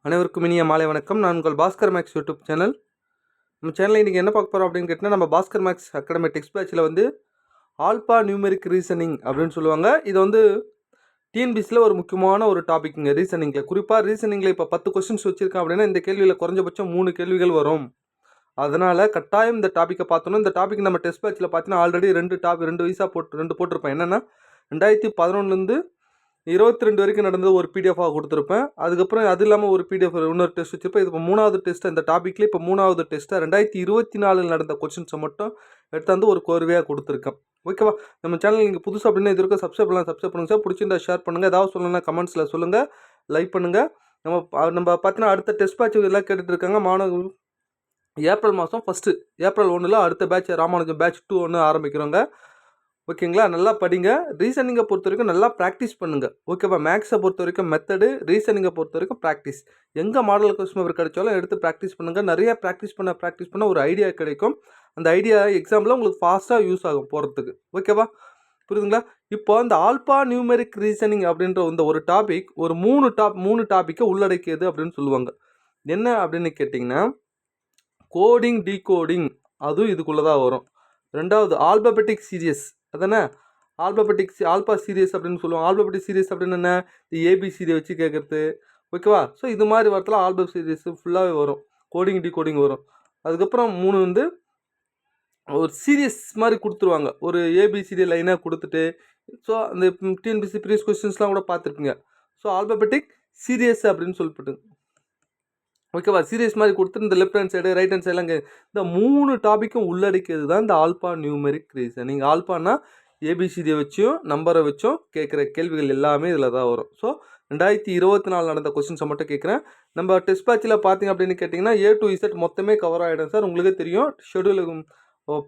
அனைவருக்கும் இனிய மாலை வணக்கம். நான் உங்கள் பாஸ்கர் மேக்ஸ் யூடியூப் சேனல். நம்ம சேனலில் இன்றைக்கி என்ன பார்க்க போகிறோம் அப்படின்னு கேட்டிங்கன்னா, நம்ம பாஸ்கர் மேக்ஸ் அகாடமி டெக்ஸ்ட் பேட்சில் வந்து ஆல்பா நியூமெரிக் ரீசனிங் அப்படின்னு சொல்லுவாங்க. இது வந்து டிஎன்பிசியில் ஒரு முக்கியமான ஒரு டாபிக்ங்க ரீசனிங்கில். குறிப்பாக ரீசனிங்கில் இப்போ 10 கொஸ்டின்ஸ் வச்சுருக்கேன் அப்படின்னா இந்த கேள்வியில் குறைஞ்சபட்சம் 3 கேள்விகள் வரும். அதனால் கட்டாயம் இந்த டாப்பிக்கை பார்த்தோன்னா, இந்த டாபிக் நம்ம டெஸ்ட் பேட்சில் பார்த்தீங்கன்னா ஆல்ரெடி 2 வயசாக போட்டிருப்பேன். என்னென்னா 2011 22 வரைக்கும் நடந்தது ஒரு பிடிஎஃபாக கொடுத்துருப்பேன். அதுக்கப்புறம் அது இல்லாமல் ஒரு பிடிஎஃப் இன்னொரு டெஸ்ட் வச்சுருப்பேன். இது இப்போ 3வது டெஸ்ட். இந்த டாப்பிக்கில் இப்போ 3வது டெஸ்ட்டாக 2024 நடந்த கொஸ்டின்ஸை மட்டும் எடுத்தாந்து ஒரு கோர்வையாக கொடுத்துருக்கேன். ஓகேவா? நம்ம சேனல் நீங்கள் புதுசு அப்படின்னா இது வரைக்கும் சப்ஸ்கிரைப் பண்ணுங்கள் சார். பிடிச்சிருந்தா ஷேர் பண்ணுங்கள். ஏதாவது சொல்லணும்னா கமெண்ட்ஸில் சொல்லுங்கள், லைக் பண்ணுங்கள். நம்ம பார்த்தீங்கன்னா அடுத்த டெஸ்ட் பேட்ச் எல்லாம் கேட்டுட்டு இருக்காங்க மாணவர்கள். ஏப்ரல் மாதம் ஃபஸ்ட்டு ஏப்ரல் 1 அடுத்த பேட்ச் ராமானுஜம் பேட்ச் 2 ஒன்று ஆரம்பிக்கிறோங்க. ஓகேங்களா? நல்லா படிங்க. ரீசனிங்கை பொறுத்த வரைக்கும் நல்லா ப்ராக்டிஸ் பண்ணுங்கள். ஓகேவா? மேக்ஸை பொறுத்த வரைக்கும் மெத்தடு, ரீசனிங்கை பொறுத்த வரைக்கும் ப்ராக்டிஸ். எங்கே மாடல் கொஸ்டின் பேப்பர் கிடைச்சாலும் எடுத்து ப்ராக்டிஸ் பண்ணுங்கள். நிறையா ப்ராக்டிஸ் பண்ண ஒரு ஐடியா கிடைக்கும். அந்த ஐடியா எக்ஸாமில் உங்களுக்கு ஃபாஸ்ட்டாக யூஸ் ஆகும் போகிறதுக்கு. ஓகேவா? புரியுதுங்களா? இப்போ இந்த ஆல்பா நியூமெரிக் ரீசனிங் அப்படின்ற இந்த ஒரு டாபிக் ஒரு 3 டாப்பிக்கை உள்ளடக்கியது அப்படின்னு சொல்லுவாங்க. என்ன அப்படின்னு கேட்டிங்கன்னா, கோடிங், டீகோடிங் அதுவும் இதுக்குள்ளே தான் வரும். 2வது ஆல்பபெட்டிக் சீரியஸ், அதானே ஆல்பா சீரியஸ் அப்படின்னு சொல்லுவோம். ஆல்பபெட்டிக் சீரியஸ் அப்படின்னு என்ன? ஏபிசிடியை வச்சு கேட்குறது. ஓகேவா? ஸோ இது மாதிரி வரத்துல ஆல்பம் சீரியஸ் ஃபுல்லாகவே வரும். கோடிங், டீகோடிங் வரும். அதுக்கப்புறம் 3 வந்து ஒரு சீரியஸ் மாதிரி கொடுத்துருவாங்க. ஒரு ஏபிசிடி லைனாக கொடுத்துட்டு, ஸோ அந்த டிஎன்பிசி ப்ரீவியஸ் கொஸ்டின்ஸ்லாம் கூட பார்த்துருப்பீங்க. ஸோ ஆல்பபெட்டிக் சீரியஸ் அப்படின்னு சொல்லிட்டு, ஓகேவா? சீரியஸ் மாதிரி கொடுத்துட்டு இந்த left hand side, right hand சைடெலாம் இந்த 3 டாப்பிக்கும் உள்ளடக்கியது தான் இந்த ஆல்பா நியூமெரிக் ரீசனிங். ஆல்பானா ஏபிசிடியை வச்சும் நம்பரை வச்சும் கேட்குற கேள்விகள் எல்லாமே இதில் தான் வரும். ஸோ 2024 நடந்த கொஸ்டின்ஸை மட்டும் கேட்குறேன். நம்ம டெஸ்ட் பேட்சில் பார்த்தீங்க அப்படின்னு கேட்டிங்கன்னா A to Z மொத்தமே கவர் ஆகிடும் சார். உங்களுக்கே தெரியும். ஷெடியூல்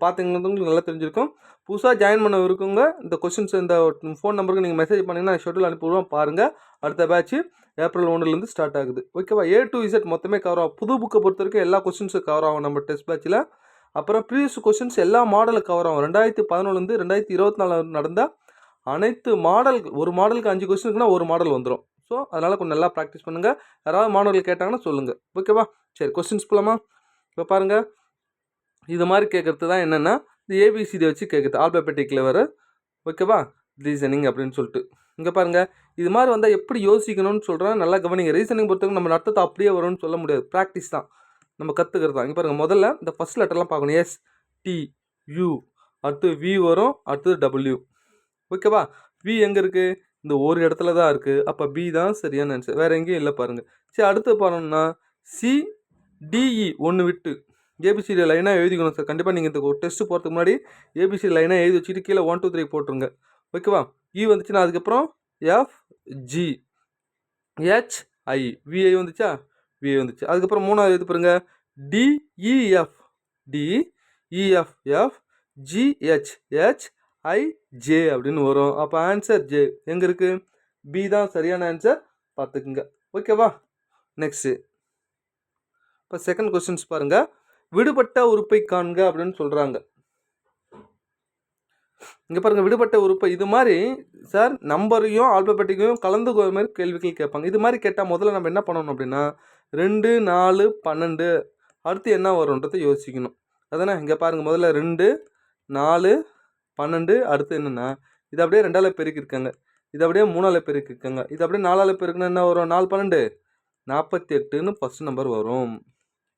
பார்த்தீங்கன்னா உங்களுக்கு நல்லா தெரிஞ்சிருக்கும். புதுசாக ஜாயின் பண்ண இருக்கவங்க இந்த கொஸ்டின்ஸ் இந்த ஃபோன் நம்பருக்கு நீங்கள் மெசேஜ் பண்ணிங்கன்னா ஷெடியூல் அனுப்பிவிடுவோம். பாருங்கள். அடுத்த பேட்ச் ஏப்ரல் 1 ஸ்டார்ட் ஆகுது. ஓகேவா? A to Z மொத்தமே கவர் ஆகும். புது புக்கை பொறுத்த வரைக்கும் எல்லா கொஸ்டின்ஸும் கவர் ஆகும் நம்ம டெஸ்ட் பேட்சில். அப்புறம் ப்ரீவியஸ் கொஸ்டின்ஸ் எல்லா மாடலுக்கு கவர் ஆகும். 2011 2024 நடந்த அனைத்து மாடல், ஒரு மாடலுக்கு 5 கொஸ்டின் இருக்குன்னா ஒரு மாடல் வந்துடும். ஸோ அதனால் கொஞ்சம் நல்லா ப்ராக்டிஸ் பண்ணுங்கள். யாராவது மாணவர்கள் கேட்டாங்கன்னா சொல்லுங்கள். ஓகேவா? சரி, கொஸ்டின்ஸ் போகலாமா? இப்போ பாருங்கள். இது மாதிரி கேட்குறது தான் என்னென்னா இந்த ஏபிசிடி வச்சு கேட்குறது ஆல்பபெட்டிக்கில் வர. ஓகேவா? ரீசனிங் அப்படின்னு சொல்லிட்டு இங்கே பாருங்கள். இது மாதிரி வந்தால் எப்படி யோசிக்கணும்னு சொல்கிறேன், நல்லா கவனிங்க. ரீசனிங் பொறுத்தவரைக்கும் நம்ம அர்த்தத்தை அப்படியே வரும்னு சொல்ல முடியாது. ப்ராக்டிஸ் தான், நம்ம கற்றுக்கிறது தான். இங்கே பாருங்கள். முதல்ல இந்த ஃபஸ்ட் லெட்டர்லாம் பார்க்கணும். எஸ், டி, யூ, அடுத்து வி வரும், அடுத்தது டபிள்யூ. ஓகேவா? வி எங்கே இருக்குது? இந்த ஒரு இடத்துல தான் இருக்குது. அப்போ பி தான் சரியான ஆன்சர், வேறு எங்கேயும் இல்லை பாருங்கள். சரி, அடுத்து பாருங்கன்னா சி, டிஇ ஒன்று விட்டு ஏபிசிடி லைனாக எழுதிக்கணும் சார். கண்டிப்பாக நீங்கள் இந்த டெஸ்ட்டு போகிறதுக்கு முன்னாடி ஏபிசிடி லைனாக எழுதி வச்சுட்டு கீழே 1 2 3 போட்டுருங்க. ஓகேவா? இ வந்துச்சுன்னா அதுக்கப்புறம் F, G, H, I. V I வந்துச்சா? விஐ வந்துச்சு. அதுக்கப்புறம் 3வது எழுதி பாருங்க. D E F, D E F, F, G H, H, I, J அப்படின்னு வரும். அப்போ ஆன்சர் ஜே எங்கே இருக்குது? பி தான் சரியான ஆன்சர், பார்த்துக்குங்க. ஓகேவா? நெக்ஸ்ட்டு இப்போ செகண்ட் கொஸ்டின்ஸ் பாருங்கள். விடுபட்ட உறுப்பை காண்க அப்படின்னு சொல்கிறாங்க. இங்கே பாருங்கள். விடுபட்ட உறுப்பை இது மாதிரி சார் நம்பரையும் ஆல்பபெட்டிக்கையும் கலந்து மாதிரி கேள்விகள் கேட்பாங்க. இது மாதிரி கேட்டால் முதல்ல நம்ம என்ன பண்ணணும் அப்படின்னா 2 4 12 அடுத்து என்ன வரும்ன்றதை யோசிக்கணும். அதானே? இங்கே பாருங்கள். முதல்ல 2 4 12 அடுத்து என்னென்னா இது அப்படியே 2ஆல் பெருக்கிருக்காங்க, இது அப்படியே 3ஆல் பெருக்கிருக்காங்க, இது அப்படியே 4ஆல் பெருக்குன்னா என்ன வரும்? 4 12 48ன்னு ஃபஸ்ட் நம்பர் வரும்.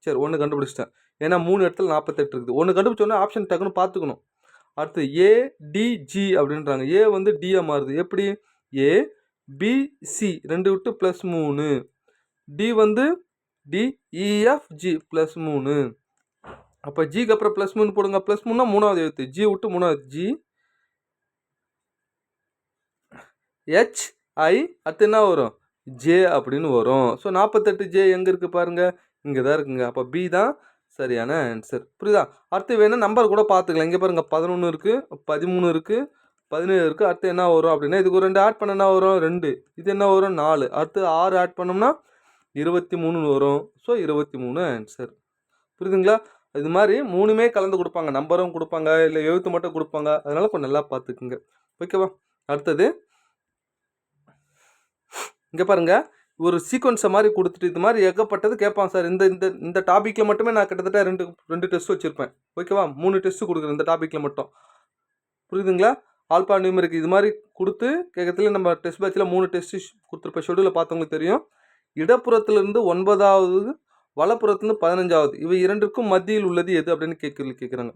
சரி, ஒன்று கண்டுபிடிச்சிட்டேன். ஏன்னா 3 இடத்துல 48 இருக்குது. ஒன்று கண்டுபிடிச்சோன்னா ஆப்ஷன் டக்குன்னு பார்த்துக்கணும். அடுத்து ஏடிஜி அப்படின்றாங்க. ஏ வந்து டிஏ மாறுது. எப்படி? ஏ பிசி 2 விட்டு +3, டி வந்து டிஇஎஃப்ஜி +3. அப்போ ஜிக்கு அப்புறம் +3 போடுங்க. +3னா 3வது எழுத்து. ஜி விட்டு 3வது ஜி, ஹெச், ஐ, அடுத்து என்ன வரும்? ஜே அப்படின்னு வரும். ஸோ 48 ஜே எங்கே இருக்குது பாருங்கள், இங்கே தான் இருக்குங்க. அப்போ பி தான் சரியான ஆன்சர். புரியுதா? அடுத்து வேணால் நம்பர் கூட பார்த்துக்கலாம். இங்கே பாருங்கள். 11 இருக்குது, 13 இருக்குது, 17 இருக்குது. அடுத்து என்ன வரும் அப்படின்னா இதுக்கு ஒரு 2 ஆட் பண்ண என்ன வரும்? 2. இது என்ன வரும்? 4. அடுத்து 6 ஆட் பண்ணோம்னா 23 வரும். So 23 answer. புரியுதுங்களா? இது மாதிரி 3மே கலந்து கொடுப்பாங்க. நம்பரும் கொடுப்பாங்க, இல்லை எழுத்து மட்டும் கொடுப்பாங்க. அதனால் கொஞ்சம் நல்லா பார்த்துக்குங்க. ஓகேவா? அடுத்தது இங்கே பாருங்கள். ஒரு சீக்வன்ஸை மாதிரி கொடுத்துட்டு இது மாதிரி ஏகப்பட்டது கேட்பான் சார். இந்த இந்த இந்த டாப்பிக்கில் மட்டுமே நான் கிட்டத்தட்ட ரெண்டு டெஸ்ட் வச்சுருப்பேன். ஓகேவா, 3 டெஸ்ட்டு கொடுக்குறேன் இந்த டாப்பிக்கில் மட்டும். புரியுதுங்களா? ஆல்பா நியூமெரிக் இது மாதிரி கொடுத்து கேட்கறதுல நம்ம டெஸ்ட் பேட்சில் 3 டெஸ்ட்டு கொடுத்துருப்பேன். ஷெடியூலில் பார்த்தவங்களுக்கு தெரியும். இடப்புறத்துலேருந்து 9வது, வலப்புறத்துலேருந்து 15வது, இவை இரண்டுக்கும் மத்தியில் உள்ளது எது அப்படின்னு கேட்குறாங்க.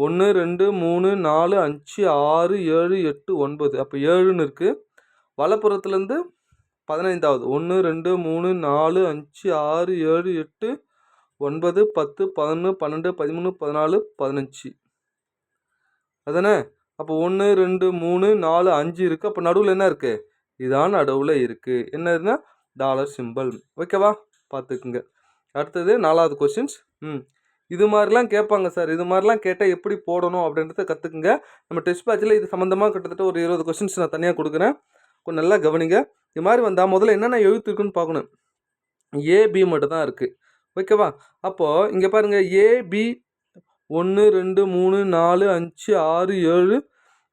1 2 3 4 5 6 7 8 9. அப்போ 7ன்னு இருக்குது. வலப்புறத்துலேருந்து 15வது 1 2 3 4 5 6 7 8 9 10 11 12 13 14 15 அதானே? அப்போ 1 2 3 4 5 இருக்குது. அப்போ நடுவில் என்ன இருக்குது? இதான் நடுவில் இருக்குது. என்னதுன்னா டாலர் சிம்பிள். ஓகேவா, பார்த்துக்குங்க. அடுத்தது 4வது கொஸ்டின்ஸ். இது மாதிரிலாம் கேட்பாங்க சார். இது மாதிரிலாம் கேட்டால் எப்படி போடணும் அப்படின்றத கற்றுக்குங்க. நம்ம டெஸ்ட் பேட்சில் இது சம்மந்தமாக கிட்டத்தட்ட ஒரு 20 கொஸ்டின்ஸ் நான் தனியாக கொடுக்குறேன். கொஞ்சம் நல்லா கவனிங்க. இது மாதிரி வந்தால் முதல்ல என்னென்ன எழுத்து இருக்குன்னு பார்க்கணும். ஏபி மட்டும் தான் இருக்குது. ஓகேவா, அப்போது இங்கே பாருங்கள், ஏபி 1 2 3 4 5 6 7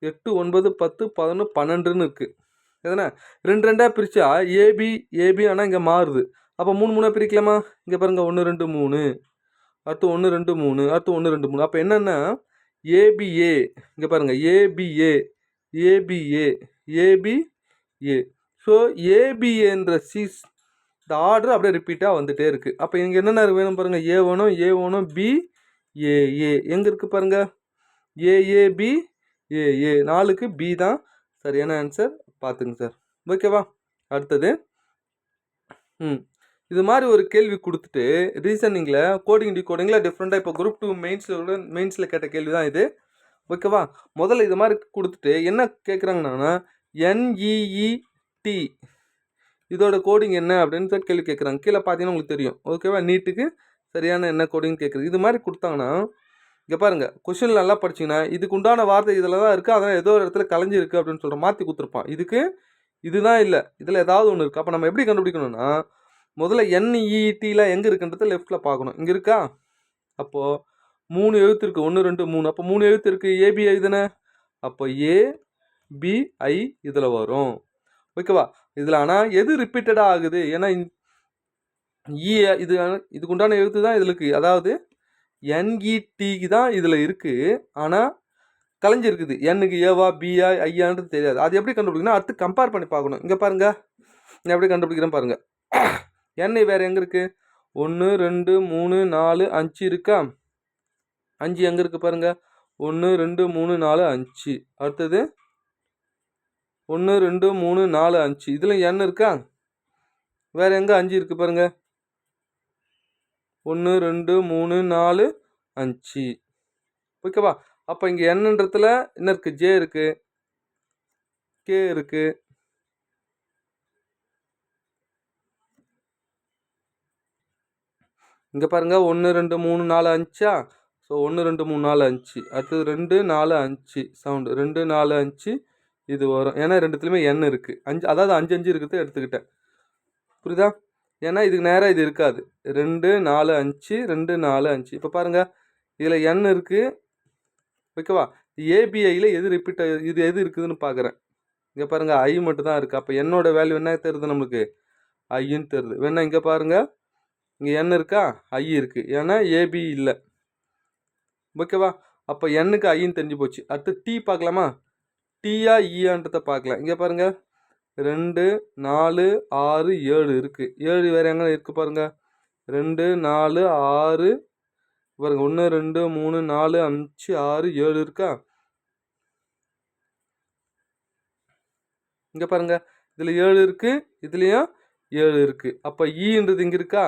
8 9 10 11 12ன்னு இருக்குது. எதுனா 2 2ஆக பிரித்தா ஏபி ஆனால் இங்கே மாறுது. அப்போ 3 3ஆக பிரிக்கலாமா? இங்கே பாருங்கள், 1 2 3, அடுத்து 1 2 3, அடுத்து 1 2 3. அப்போ என்னென்னா ஏபிஏ, இங்கே பாருங்கள், ஏபிஏ ஏபிஏ. ஸோ ஏபிஏன்ற இந்த ஆர்டர் அப்படியே ரிப்பீட்டாக வந்துகிட்டே இருக்குது. அப்போ இங்கே என்னென்ன வேணும் பாருங்கள், ஏ1 பி ஏஏ. எங்கே இருக்குது பாருங்கள், ஏஏபி ஏஏ. 4க்கு பி தான் சரியான ஆன்சர். பார்த்துங்க சார். ஓகேவா, அடுத்தது இது மாதிரி ஒரு கேள்வி கொடுத்துட்டு ரீசனிங்கில் கோடிங் டிகோடிங்கில் டிஃப்ரெண்ட்டாக இப்போ குரூப் 2 மெயின்ஸில் கேட்ட கேள்வி தான் இது. ஓகேவா, முதல்ல இது மாதிரி கொடுத்துட்டு என்ன கேட்குறாங்கன்னா NEET இதோட கோடிங் என்ன அப்படின்னு சொல்லி கேள்வி கேட்குறாங்க. கீழே பார்த்தீங்கன்னா உங்களுக்கு தெரியும். ஓகேவா, நீட்டுக்கு சரியான என்ன கோடிங் கேட்குறது. இது மாதிரி கொடுத்தாங்கன்னா இங்கே பாருங்கள், கொஷின் நல்லா படிச்சிங்கன்னா இதுக்கு உண்டான வார்த்தை இதில் தான் இருக்குது, அதனால் ஏதோ ஒரு இடத்துல கலைஞ்சி இருக்குது அப்படின்னு சொல்கிற மாற்றி கொடுத்துருப்பான். இதுக்கு இதுதான் இல்லை, இதில் ஏதாவது ஒன்று இருக்குது. அப்போ நம்ம எப்படி கண்டுபிடிக்கணும்னா முதல்ல NEETயில் எங்கே இருக்குன்றது லெஃப்ட்டில் பார்க்கணும். இங்கே இருக்கா? அப்போது 3 எழுத்து இருக்குது, 1 2 3. அப்போ 3 எழுத்து இருக்குது, ABI தானே. அப்போ ABI இதில் வரும். ஓகேவா, இதில் ஆனால் எது ரிப்பீட்டடாக ஆகுது? ஏன்னா இதுக்கு உண்டான எழுத்து தான் இதில் இருக்குது. அதாவது NETக்கு தான் இதில் இருக்குது, ஆனால் கலைஞ்சிருக்குது. Nக்கு ஏவா பிஆ ஐயான்றது தெரியாது. அது எப்படி கண்டுபிடிக்கணும்? அடுத்து கம்பேர் பண்ணி பார்க்கணும். இங்கே பாருங்கள், நான் எப்படி கண்டுபிடிக்கிறேன் பாருங்கள். N வேறு எங்கே இருக்குது? 1 2 3 4 5 இருக்கா? 5 எங்கே இருக்குது பாருங்கள், 1 2 3 4 5. அடுத்தது 1 2 3 4 5. இதில் N இருக்கா? வேறு எங்கே 5 இருக்குது பாருங்கள், 1 2 3 4 5. ஓகேவா, அப்போ இங்கே Nன்றதுல என்ன இருக்குது? J இருக்குது, K இருக்குது. இங்கே பாருங்கள், 1 2 3 4 5. ஸோ 1 2 3 4 5. அடுத்தது 2 4 5 சவுண்டு 2 4 5 இது வரும். ஏன்னா ரெண்டுத்துலையுமே N இருக்குது. 5, அதாவது 5 5 இருக்குது எடுத்துக்கிட்டேன். புரியுதா? ஏன்னா இதுக்கு நேராக இது இருக்காது. 2 4 5 2 4 5. இப்போ பாருங்கள், இதில் N இருக்குது. ஓகேவா, ABIயில் எது ரிப்பீட் இது எது இருக்குதுன்னு பார்க்குறேன். இங்கே பாருங்கள், I மட்டும் தான் இருக்குது. அப்போ என்னோட வேல்யூ என்ன தெரியுது நம்மளுக்கு? ஐன்னு தெரியுது. வேணா இங்கே பாருங்கள், இங்கே N இருக்கா? I இருக்குது. ஏன்னா AB இல்லை. ஓகேவா, அப்போ Nக்கு ஐன்னு தெரிஞ்சு போச்சு. அடுத்து T பார்க்கலாமா? டீயா ஈயான்றதை பார்க்கலாம். இங்கே பாருங்கள், 2 4 6 7 இருக்குது. 7 வேறு எங்கே இருக்குது பாருங்கள், 2 4 6 பாருங்கள், 1 2 3 4 5 6 7 இருக்கா? இங்கே பாருங்கள், இதில் 7 இருக்குது, இதுலேயும் 7 இருக்குது. அப்போ ஈன்றது இங்கே இருக்கா?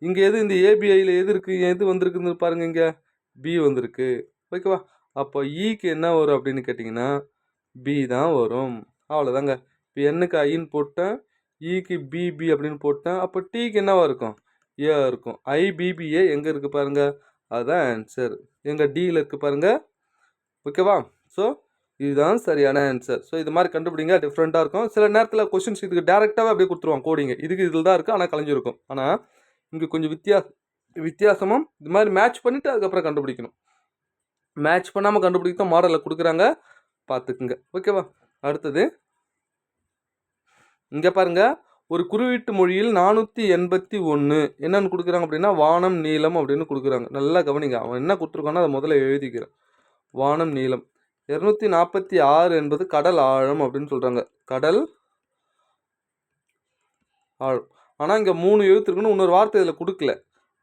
இங்கே எது இந்த ABIயில் எது இருக்குது? எது வந்திருக்குன்னு பாருங்கள், இங்கே B வந்திருக்கு. ஓகேவா, அப்போ ஈக்கு என்ன வரும் அப்படின்னு கேட்டிங்கன்னா B தான் வரும். அவ்வளோதாங்க. இப்போ Nக்கு ஐன்னு போட்டேன், ஈக்கு BB அப்படின்னு போட்டேன். அப்போ டீக்கு என்னவா இருக்கும்? ஏ இருக்கும். IBBA எங்கே இருக்குது பாருங்கள், அதுதான் ஆன்சர். எங்கள் Dயில் இருக்குது பாருங்கள். ஓகேவா, ஸோ இதுதான் சரியான ஆன்சர். ஸோ இது மாதிரி கண்டுபிடிங்க, டிஃப்ரெண்ட்டாக இருக்கும். சில நேரத்தில் கொஷின்ஸ் இதுக்கு டேரெக்டாகவே அப்படியே கொடுத்துருவாங்க கோடிங்க. இதுக்கு இதில் தான் இருக்குது, ஆனால் கலைஞ்சிருக்கும். ஆனால் இங்கே கொஞ்சம் வித்தியாசமும் இது மாதிரி மேட்ச் பண்ணிவிட்டு அதுக்கப்புறம் கண்டுபிடிக்கணும். மேட்ச் பண்ணாமல் கண்டுபிடிக்க மாடலில் கொடுக்குறாங்க, பார்த்துக்குங்க. ஓகேவா, அடுத்தது இங்கே பாருங்கள், ஒரு குறியீட்டு மொழியில் 481 என்னன்னு கொடுக்குறாங்க அப்படின்னா வானம் நீளம் அப்படின்னு கொடுக்குறாங்க. நல்லா கவனிங்க, அவன் என்ன கொடுத்துருக்கானோ அதை முதல்ல எழுதிக்கிறேன். வானம் நீளம். 246 என்பது கடல் ஆழம் அப்படின்னு சொல்கிறாங்க. கடல் ஆழம். ஆனால் இங்கே 3 எழுத்து இருக்குன்னு இன்னொரு வார்த்தை இதில் கொடுக்கல.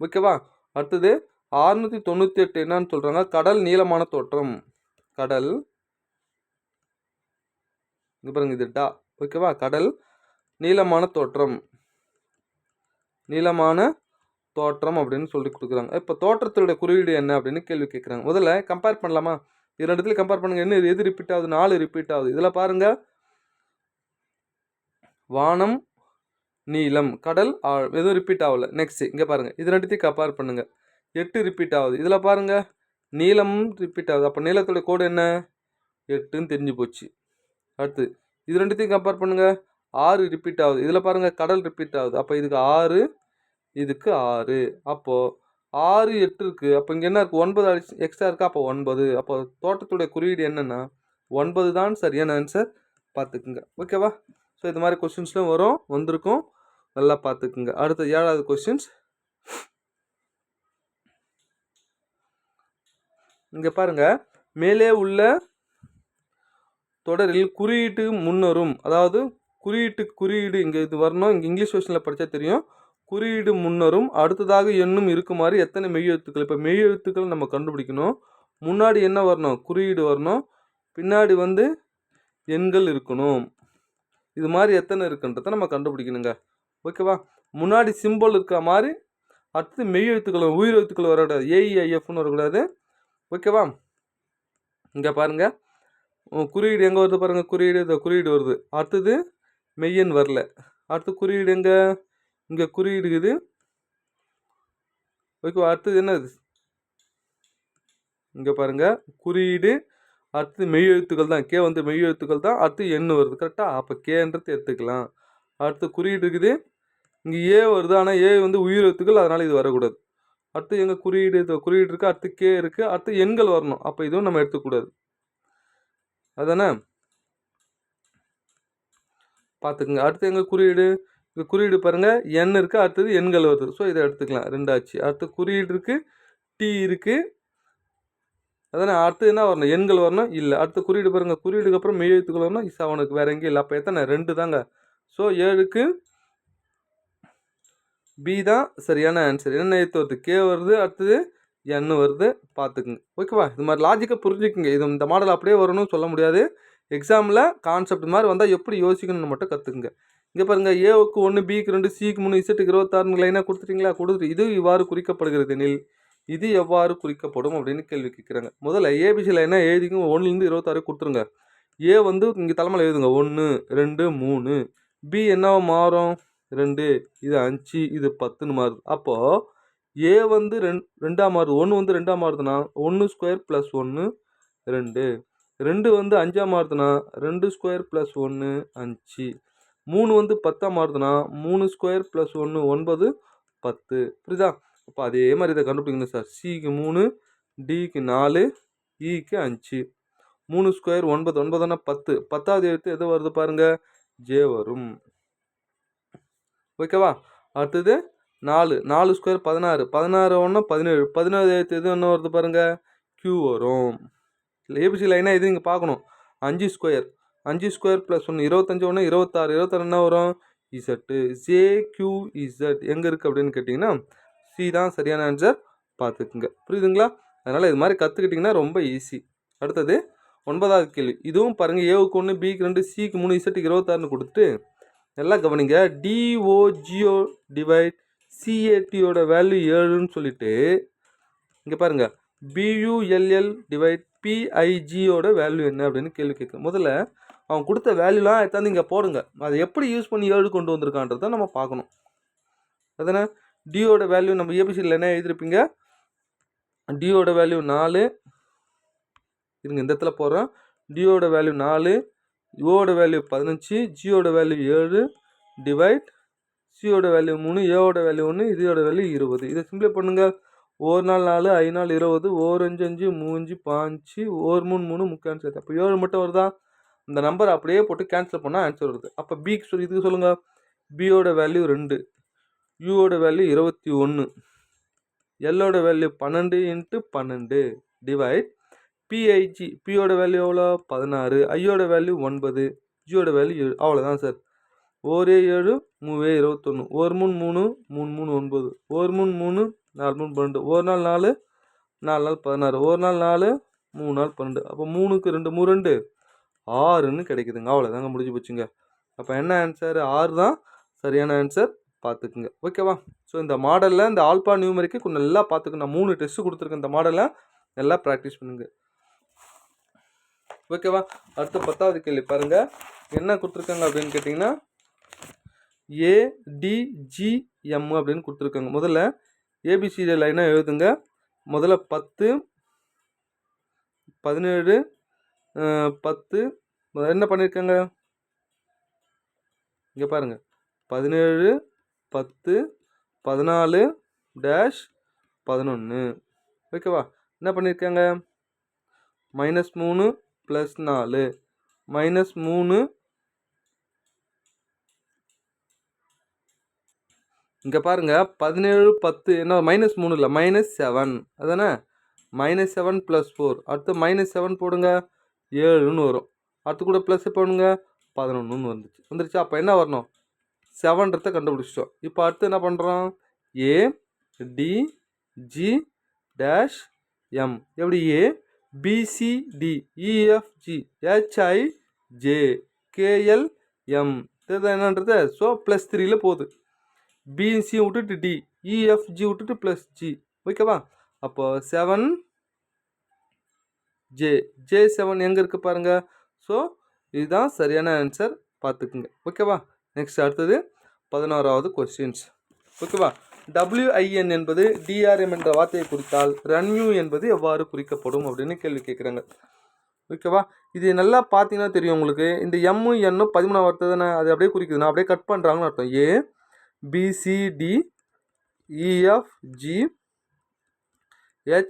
ஓகேவா? அடுத்தது 698 என்னன்னு சொல்கிறாங்க, கடல் நீளமான தோற்றம். கடல், இங்கே பாருங்க இது டா. ஓகேவா? கடல் நீளமான தோற்றம். நீளமான தோற்றம் அப்படின்னு சொல்லி கொடுக்குறாங்க. இப்போ தோற்றத்தினுடைய குறியீடு என்ன அப்படின்னு கேள்வி கேட்குறாங்க. முதல்ல கம்பேர் பண்ணலாமா? இது ரெண்டுத்துல கம்பேர் பண்ணுங்க. என்ன எது ரிப்பீட் ஆகுது? 4 ரிப்பீட் ஆகுது. இதில் பாருங்க, வானம் நீளம், கடல் எதுவும் ரிப்பீட் ஆகல. நெக்ஸ்ட் இங்கே பாருங்க, இது ரெண்டுத்தையும் கம்பேர் பண்ணுங்க. 8 ரிப்பீட் ஆகுது. இதில் பாருங்க நீளம் ரிப்பீட் ஆகுது. அப்போ நீளத்துடைய கோடு என்ன? 8ன்னு தெரிஞ்சு போச்சு. அடுத்து இது ரெண்டுத்தையும் கம்பேர் பண்ணுங்க. 6 ரிப்பீட் ஆகுது. இதில் பாருங்க கடல் ரிப்பீட் ஆகுது. அப்போ இதுக்கு 6, இதுக்கு 6. அப்போது 6 8 இருக்குது. அப்போ இங்கே என்ன இருக்குது? 9 எக்ஸ்ட்ரா இருக்குது. அப்போ 9. அப்போ தோட்டத்துடைய குறியீடு என்னென்னா 9 தான் சரியான ஆன்சர். பார்த்துக்குங்க. ஓகேவா? ஸோ இது மாதிரி கொஸ்டின்ஸ்லாம் வந்திருக்கும். நல்லா பார்த்துக்குங்க. அடுத்த 7வது கொஸ்டின்ஸ். இங்கே பாருங்க, மேலே உள்ள தொடரில் குறியீட்டு முன்னரும், அதாவது குறியீடு இங்கே இது வரணும். இங்கே இங்கிலீஷ் வெர்ஷனில் படித்தா தெரியும். குறியீடு முன்னரும் அடுத்ததாக எண்ணும் இருக்குமாறு எத்தனை மெய் எழுத்துக்கள்? இப்போ மெய் எழுத்துக்கள் நம்ம கண்டுபிடிக்கணும். முன்னாடி என்ன வரணும்? குறியீடு வரணும். பின்னாடி எண்கள் இருக்கணும். இது மாதிரி எத்தனை இருக்குன்றதை நம்ம கண்டுபிடிக்கணுங்க. ஓகேவா? முன்னாடி சிம்பிள் இருக்க மாதிரி, அடுத்து மெய் எழுத்துக்கள் உயிர் எழுத்துக்கள் வரக்கூடாது. ஏஇஐஎஃப்னு வரக்கூடாது. ஓகேவா? இங்கே பாருங்கள், குறியீடு எங்கே வருது பாருங்கள். குறியீடு வருது. அடுத்தது மெய்யன் வரல. அடுத்து குறியீடு எங்கே? இங்கே குறியீடு இருக்குது. ஓகேவா? அடுத்தது என்னது? இங்கே பாருங்கள், குறியீடு. அடுத்து மெய் எழுத்துக்கள் தான். கே மெய் எழுத்துக்கள் தான். அடுத்து எண் வருது. கரெக்டாக? அப்போ கேன்றது எடுத்துக்கலாம். அடுத்து குறியீடு இருக்குது. இங்கே ஏ வருது. ஆனால் ஏ உயிர் எழுத்துக்கள், அதனால் இது வரக்கூடாது. அடுத்து எங்கே குறியீடு இருக்குது. அடுத்து கே இருக்குது. அடுத்து எண்கள் வரணும். அப்போ இதுவும் நம்ம எடுத்துக்கூடாது. அதானே? பார்த்துக்குங்க. அடுத்து எங்கே குறியீடு? இந்த குறியீடு பாருங்கள், எண் இருக்குது. அடுத்தது எண்கள் வருது. ஸோ இதை எடுத்துக்கலாம். 2 ஆச்சு. அடுத்து குறியீடு இருக்குது, டி இருக்குது. அதானே? அடுத்து என்ன வரணும்? எண்கள் வரணும். இல்லை. அடுத்து குறியீடு பாருங்கள். குறியீடுக்கு அப்புறம் மெய் எழுத்துக்கள் வரணும். 7க்கு வேறு எங்கேயும் இல்லை. அப்போ எத்தனை? 2 தாங்க. ஸோ 7க்கு பி தான் சரியான ஆன்சர். என்ன எழுத்து வருது? கே வருது. அடுத்தது என் வருது. பார்த்துக்குங்க. ஓகேவா? இது மாதிரி லாஜிக்கை புரிஞ்சுக்குங்க. இது இந்த மாடல் அப்படியே வரணும்னு சொல்ல முடியாது. எக்ஸாமில் கான்செப்ட் மாதிரி வந்தால் எப்படி யோசிக்கணும்னு மட்டும் கற்றுக்குங்க. இங்கே பாருங்கள், ஏவுக்கு 1, பிக்கு 2, சிக்கு 3, இசட்டுக்கு 26 லைனாக கொடுத்துட்டீங்களா? கொடுத்துட்டு இது இவ்வாறு குறிக்கப்படுகிறது எனில் இது எவ்வாறு குறிக்கப்படும் அப்படின்னு கேள்வி கேட்குறாங்க. முதல்ல ஏபிசி லைனாக எழுதிக்கும். 1லேருந்து 26 கொடுத்துருங்க. ஏ இங்கே தலைமையில் எழுதுங்க. 1 2 3. பி என்னவா மாறும்? 2, இது 5, இது 10ன்னு மாறுது. அப்போது ஏ 2ஆக மாறுது. 1 2ஆக மாறுதுன்னா 1 ஸ்கொயர் + 1 2. 2 5ஆக மாறுதுன்னா 2 ஸ்கொயர் + 1 5. 3 10ஆக மாறுதுன்னா 3 ஸ்கொயர் + 1 9 10. புரியுதா? அப்போ அதே மாதிரி இதை கண்டுபிடிக்கணும் சார். சிக்கு 3, டிக்கு 4, இக்கு 5. 3 ஸ்கொயர் 9 9 10. 10வது எழுத்து எது வருது பாருங்கள்? ஜே வரும். ஓகேவா? அடுத்தது 4 ஸ்கொயர் 16. 16 1 17. 17வது எழுத்து எது என்ன வருது பாருங்கள்? கியூ வரும். ஏபிசி லைனாக இது இங்கே பார்க்கணும். 5 ஸ்கொயர் 5 ஸ்கொயர் + 1 25 1 26. 26 என்ன வரும்? இசட்டு. JQZ எங்கே இருக்குது அப்படின்னு கேட்டிங்கன்னா சி தான் சரியான ஆன்சர். பார்த்துக்குங்க. புரியுதுங்களா? அதனால் இது மாதிரி கற்றுக்கிட்டிங்கன்னா ரொம்ப ஈஸி. அடுத்தது 9வது கேள்வி. இதுவும் பாருங்கள், ஏவுக்கு 1, பிக்கு 2, சிக்கு 3, இசட்டுக்கு 26ன்னு கொடுத்துட்டு நல்லா கவனிங்க. DOGO டிவைட் CATயோட வேல்யூ 7ன்னு சொல்லிட்டு இங்கே பாருங்கள், BULL டிவைட் PIGயோட வேல்யூ என்ன அப்படின்னு கேள்வி கேட்குறேன். முதல்ல அவன் கொடுத்த வேல்யூலாம் எடுத்தாந்து இங்கே போடுங்க. அதை எப்படி யூஸ் பண்ணி 7 கொண்டு வந்திருக்கான்றதை நம்ம பார்க்கணும். அதானே? டியோட வேல்யூ நம்ம ஏபிசியில் என்ன எழுதிருப்பீங்க? டியோட வேல்யூ 4. இதுங்க இந்த இடத்துல போடுறோம். டியோட வேல்யூ 4, ஓட வேல்யூ 15, ஜியோட வேல்யூ 7 டிவைட் சியோட வேல்யூ 3, ஏவோட வேல்யூ 1, இதோட வேல்யூ 20. இதை சிம்பிளை பண்ணுங்க. 1 நாள் 4, 5 நாள் 20, 1 5 5, 3 5, 1 3 3 முக்கியம் சேர்த்து. அப்போ 7 மட்டும் வருதா? இந்த நம்பர் அப்படியே போட்டு கேன்சல் பண்ணால் ஆன்சர் வருது. அப்போ பிக்கு இதுக்கு சொல்லுங்கள். பியோட வேல்யூ 2, யூவோட வேல்யூ 21, எல்லோட வேல்யூ 12 × 12 டிவைட் பிஐஜி. பியோட வேல்யூ எவ்வளோ 16, ஐயோட வேல்யூ 9, ஜியோட வேல்யூ 7. அவ்வளோதான் சார். 1 7 3 21, 1 3 3 3 3 9, 1 3 3 4 3 12, 1 நாள் 4 4 நாள் 16, 1 நாள் 4 3 நாள் 12. அப்போ 3க்கு 2 3 2 6ன்னு கிடைக்குதுங்க. அவ்வளோதாங்க, முடிஞ்சு போச்சுங்க. அப்போ என்ன ஆன்சர்? 6 தான் சரியான ஆன்சர். பார்த்துக்குங்க. ஓகேவா? ஸோ இந்த மாடலில் இந்த ஆல்பா நியூமெரிக்கு கொஞ்சம் நல்லா பார்த்துக்குங்க. நான் 3 டெஸ்ட்டு கொடுத்துருக்கேன். இந்த மாடலில் நல்லா ப்ராக்டிஸ் பண்ணுங்க. ஓகேவா? அடுத்த 10வது கேள்வி பாருங்கள். என்ன கொடுத்துருக்காங்க அப்படின்னு கேட்டிங்கன்னா ஏடிஜிஎம் அப்படின்னு கொடுத்துருக்காங்க. முதல்ல ஏபிசிடி லைனாக எழுதுங்க. முதல்ல 10 17 10 என்ன பண்ணியிருக்காங்க இங்கே பாருங்கள். 17 10 14 -11. ஓகேவா? என்ன பண்ணியிருக்காங்க? -3 +4 -3. இங்கே பாருங்கள் 17 10 என்ன -3 இல்லை -7 அதானே. -7 + 4 அடுத்து -7 போடுங்க 7ன்னு வரும். அடுத்து கூட ப்ளஸ் போடுங்க 11ன்னு வந்துருச்சு. அப்போ என்ன வரணும்? 7ன்றதை கண்டுபிடிச்சிட்டோம். இப்போ அடுத்து என்ன பண்ணுறோம்? ADG'M எப்படி? ABCD EFG HIJKLM என்னன்றது. ஸோ +3ல் போகுது. BC விட்டுட்டு D, EFG விட்டுட்டு +G. ஓகேவா? அப்போ 7J J7 எங்கே இருக்குது பாருங்கள். ஸோ இதுதான் சரியான ஆன்சர். பார்த்துக்குங்க. ஓகேவா? நெக்ஸ்ட் அடுத்தது 11வது கொஸ்டின்ஸ். ஓகேவா? WIN என்பது DRM என்ற வார்த்தையை குறித்தால் RUNU என்பது எவ்வாறு குறிக்கப்படும் அப்படின்னு கேள்வி கேட்குறாங்க. ஓகேவா? இது நல்லா பார்த்தீங்கன்னா தெரியும் உங்களுக்கு. இந்த M N 13 வார்த்தை தானே, அது அப்படியே குறிக்குதுன்னா அப்படியே கட் பண்ணுறாங்கன்னு அர்த்தம். ABCD EFG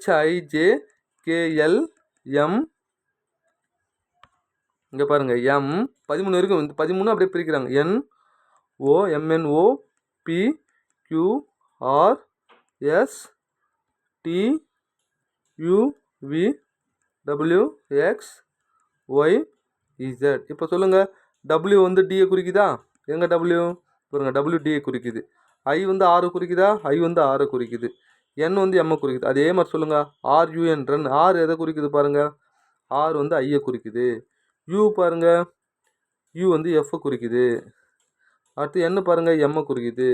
HIJKLM. இங்கே பாருங்கள் M 13 வரைக்கும் வந்து 13 அப்படியே பிரிக்கிறாங்க. NO MNO PQRS TUV WXYZ. இப்போ சொல்லுங்கள், W வந்து D குறிக்குதா? எங்கே W பாருங்க, W D குறிக்குது. I வந்து R குறிக்குதா? I வந்து R குறிக்குது. N வந்து M குறிக்குது. அதே மாதிரி சொல்லுங்கள், RUN ரன். R எதை குறிக்குது பாருங்கள்? R வந்து I குறிக்குது. U பாருங்க, U வந்து F குறிக்குது. அடுத்து N பாருங்க, M குறிக்குது.